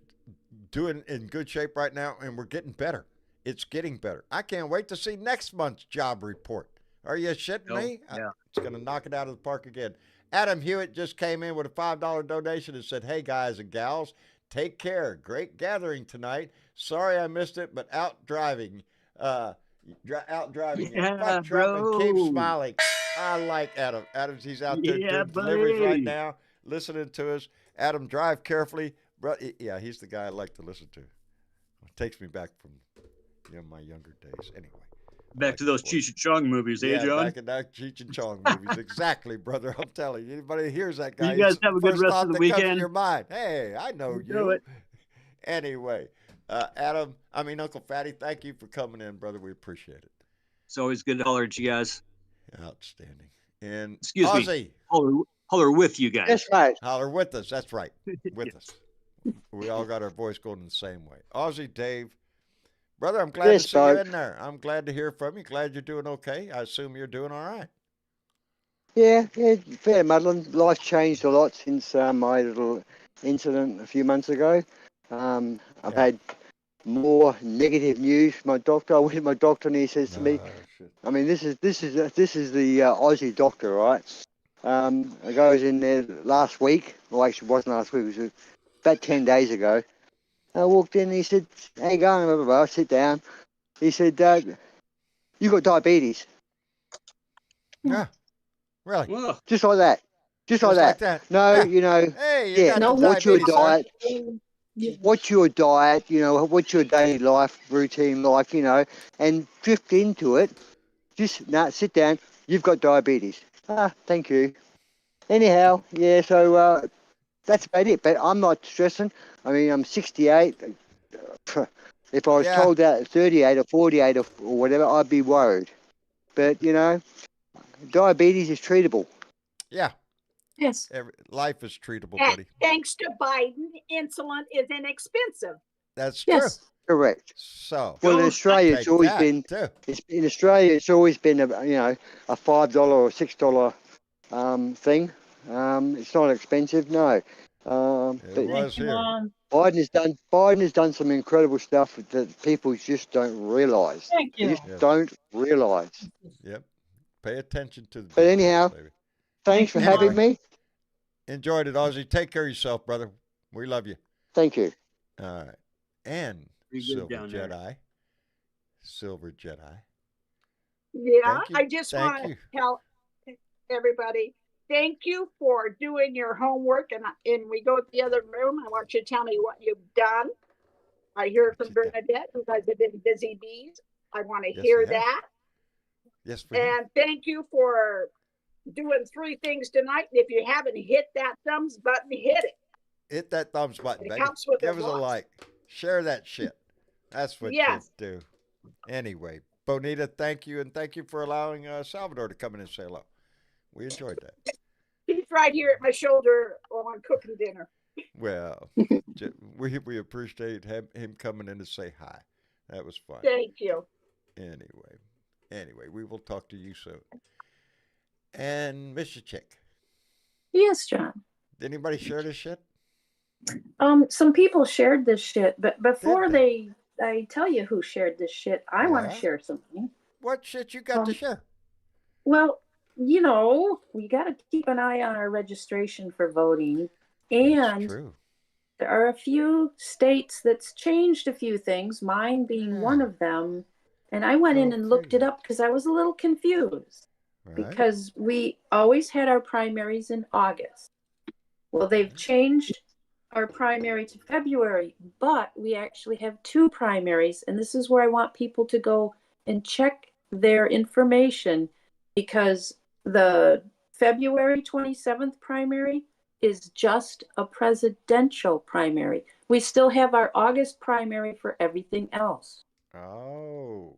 doing in good shape right now, and we're getting better. It's getting better. I can't wait to see next month's job report. Are you shitting me? Yeah. It's going to knock it out of the park again. Adam Hewitt just came in with a $5 donation and said, "Hey, guys and gals, take care. Great gathering tonight. Sorry I missed it, but out driving. Out driving. Yeah, Fuck Trump and keep bro. smiling." I like Adam. He's out there Yeah, doing deliveries right buddy. now, listening to us. Adam, drive carefully. Bro, yeah, he's the guy I like to listen to. It takes me back from my younger days. Anyway. Back to those Cheech and Chong movies, eh, John? Back in that Cheech and Chong movies. Exactly, brother. I'm telling you. Anybody who hears that guy, You guys have a good first rest thought of the that comes to weekend. your mind. Hey, I know Do you. it. Anyway, Uncle Fatty, thank you for coming in, brother. We appreciate it. It's always good to holler at you guys. Outstanding. And Excuse Ozzy, me. Holler with you guys. Yes, mate. holler with us. That's right. With us. We all got our voice going in the same way. Ozzy, Dave, brother, I'm glad to see you in there. I'm glad to hear from you. Glad you're doing okay. I assume you're doing all right. Yeah, fair muddling. Life changed a lot since my little incident a few months ago. I've had more negative news. My doctor, I went to my doctor and he says to me, shit. I mean, this is the Aussie doctor, right? I goes in there last week. Well, actually, it wasn't last week. It was about 10 days ago. I walked in and he said, "How you going?" Blah, blah, blah. I sit down. He said, "You got diabetes." Yeah. Really? Whoa. Just like that. Just like that. No, Yeah. Hey, you got the what's your diabetes, diet? What's your diet? What's your daily life, routine life, and drift into it. Just, sit down. You've got diabetes. Thank you. Anyhow, yeah, so that's about it. But I'm not stressing. I mean, I'm 68. If I was told that at 38 or 48 or whatever, I'd be worried. But, diabetes is treatable. Yeah. Yes. Life is treatable, And buddy. thanks to Biden, insulin is inexpensive. That's true. Yes. Correct. So, well, in Australia, it's always been. Too. In Australia, it's always been a $5 or $6 thing. It's not expensive, no. It was here. Biden has done some incredible stuff that people just don't realise. Thank you. They just don't realise. Yep. Pay attention to the But anyhow, baby. Thanks for having me. Enjoyed it, Ozzy. Take care of yourself, brother. We love you. Thank you. All right. And Silver Jedi. Silver Jedi. Yeah, I just want to tell everybody, thank you for doing your homework. And we go to the other room. I want you to tell me what you've done. I hear from Bernadette, you guys have been busy bees. I want to hear that. Yes, and thank you for doing 3 things tonight. If you haven't hit that thumbs button, hit it. Hit that thumbs button, baby. Helps with Give us a like. Share that shit. That's what you do. Anyway, Bonita, thank you. And thank you for allowing Salvador to come in and say hello. We enjoyed that. He's right here at my shoulder while I'm cooking dinner. Well, we appreciate him coming in to say hi. That was fun. Thank you. Anyway, we will talk to you soon. And Mr. Chick. Yes, John. Did anybody share this shit? Some people shared this shit, but before I tell you who shared this shit, I want to share something. What shit you got to share? Well, we got to keep an eye on our registration for voting. And there are a few states that's changed a few things, mine being one of them. And I went in and looked it up because I was a little confused. Because we always had our primaries in August. Well, they've changed our primary to February, but we actually have 2 primaries. And this is where I want people to go and check their information, because the February 27th primary is just a presidential primary. We still have our August primary for everything else. Oh.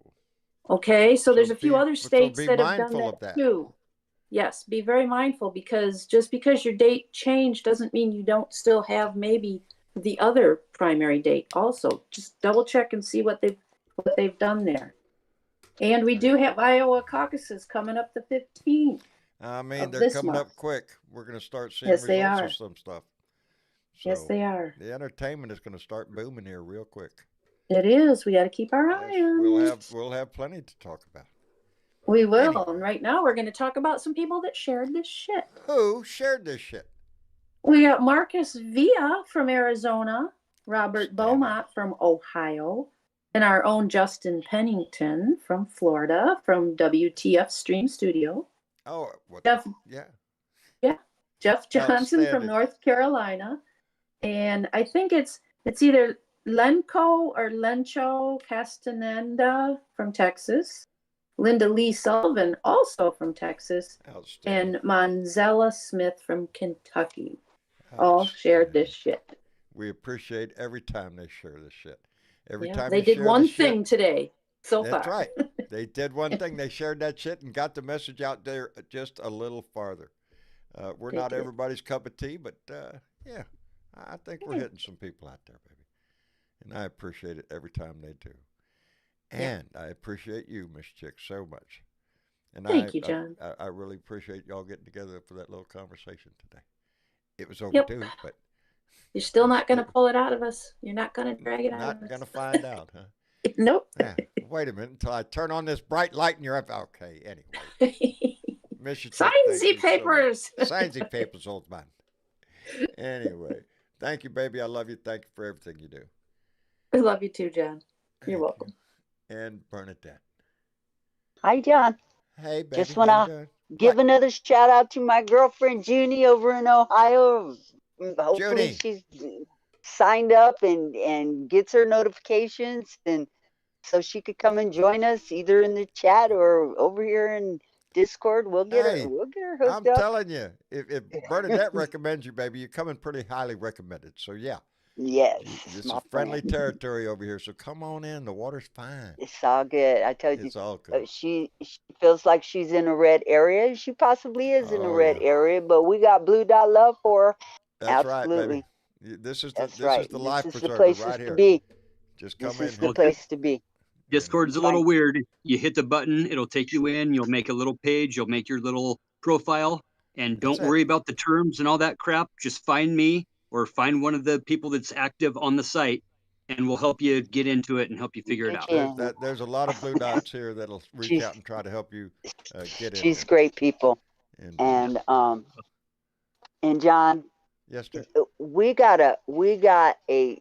Okay, so there's a few other states that have done that too. Yes, be very mindful, because just because your date changed doesn't mean you don't still have maybe the other primary date also. Just double check and see what they've done there. And we do have Iowa caucuses coming up the 15th. I mean, they're coming up quick. We're going to start seeing results of some stuff. So yes, they are. The entertainment is going to start booming here real quick. It is. We got to keep our eye on. We'll have plenty to talk about. We will. Anyway. And right now we're going to talk about some people that shared this shit. Who shared this shit? We got Marcus Villa from Arizona, Robert Beaumont from Ohio, and our own Justin Pennington from Florida, from WTF Stream Studio. Oh, Jeff Johnson from North Carolina, and I think it's either Lenco or Lencho Castaneda from Texas, Linda Lee Sullivan also from Texas, and Monzella Smith from Kentucky. All shared this shit. We appreciate every time they share this shit. Every time they did one thing today so far. That's right. They did one thing. They shared that shit and got the message out there just a little farther. We're not everybody's cup of tea, but yeah, I think we're hitting some people out there, baby. And I appreciate it every time they do. And I appreciate you, Miss Chick, so much. And Thank you, John. I really appreciate y'all getting together for that little conversation today. It was overdue, but you're still not going to pull it out of us. You're not going to drag it out of us. Not going to find out, huh? Nope. Yeah. Wait a minute until I turn on this bright light and you're up. Okay, anyway. Signsy papers. So Signsy papers, old man. Anyway, thank you, baby. I love you. Thank you for everything you do. I love you too, John. You're welcome. And Bernadette. Hi, John. Hey, baby. Just want to give another shout out to my girlfriend, Junie, over in Ohio. Hopefully she's signed up and gets her notifications, and so she could come and join us either in the chat or over here in Discord. We'll get her hooked up. I'm telling you, if Bernadette recommends you, baby, you're coming pretty highly recommended. So yeah. Yes. This is friendly territory over here, so come on in. The water's fine. It's all good. I tell you, it's all good. She feels like she's in a red area. She possibly is in a red area, but we got blue dot love for her. That's absolutely. Right, baby. This is the life preserver right here. To be. Just come in. This is the place to be. Discord's a little weird. You hit the button, it'll take you in. You'll make a little page. You'll make your little profile, and don't worry about the terms and all that crap. Just find me or find one of the people that's active on the site, and we'll help you get into it and help you figure it out. There's a lot of blue dots here that'll reach out and try to help you get in. She's great people. And John, yes, sir. We got a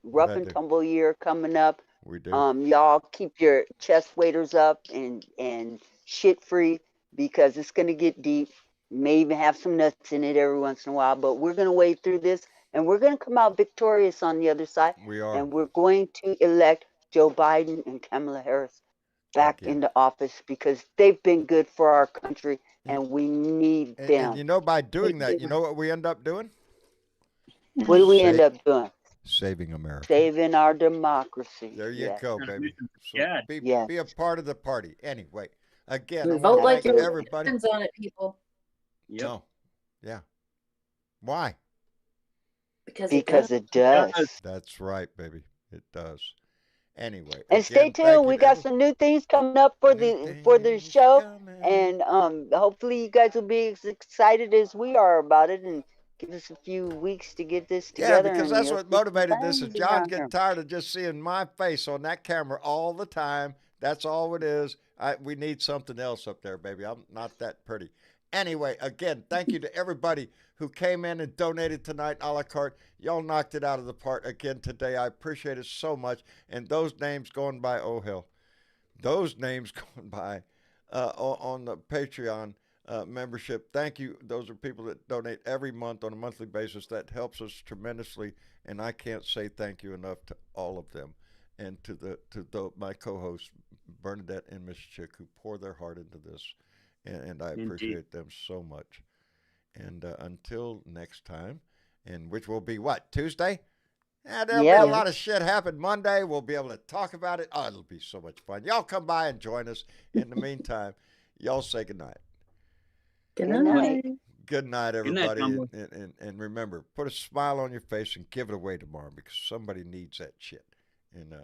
rough and tumble year coming up. We do. Y'all keep your chest waders up and shit free, because it's gonna get deep. May even have some nuts in it every once in a while, but we're gonna wade through this. And we're going to come out victorious on the other side. We are. And we're going to elect Joe Biden and Kamala Harris back into office, because they've been good for our country, and we need them. And you know, by doing that, you know what we end up doing? What do we end up doing? Saving America. Saving our democracy. There you go, baby. So be a part of the party. Anyway, again, vote like everybody. Depends on it, people. No. Yeah. Why? Because it does. That's right, baby. It does. Anyway. And stay tuned. We got some new things coming up for the show. And hopefully you guys will be as excited as we are about it, and give us a few weeks to get this together. Yeah, because that's what motivated this. Is John getting tired of just seeing my face on that camera all the time. That's all it is. We need something else up there, baby. I'm not that pretty. Anyway, again, thank you to everybody who came in and donated tonight a la carte. Y'all knocked it out of the park again today. I appreciate it so much. And those names going by, oh hell, those names going by on the Patreon membership. Thank you. Those are people that donate every month on a monthly basis. That helps us tremendously. And I can't say thank you enough to all of them. And to my co-hosts, Bernadette and Miss Chick, who pour their heart into this. And I appreciate them so much. And until next time, and which will be what, Tuesday? There'll be a lot of shit happen Monday. We'll be able to talk about it. Oh, it'll be so much fun. Y'all come by and join us. In the meantime, y'all say goodnight. Good night. Good night, everybody. Good night, and remember, put a smile on your face and give it away tomorrow because somebody needs that shit. And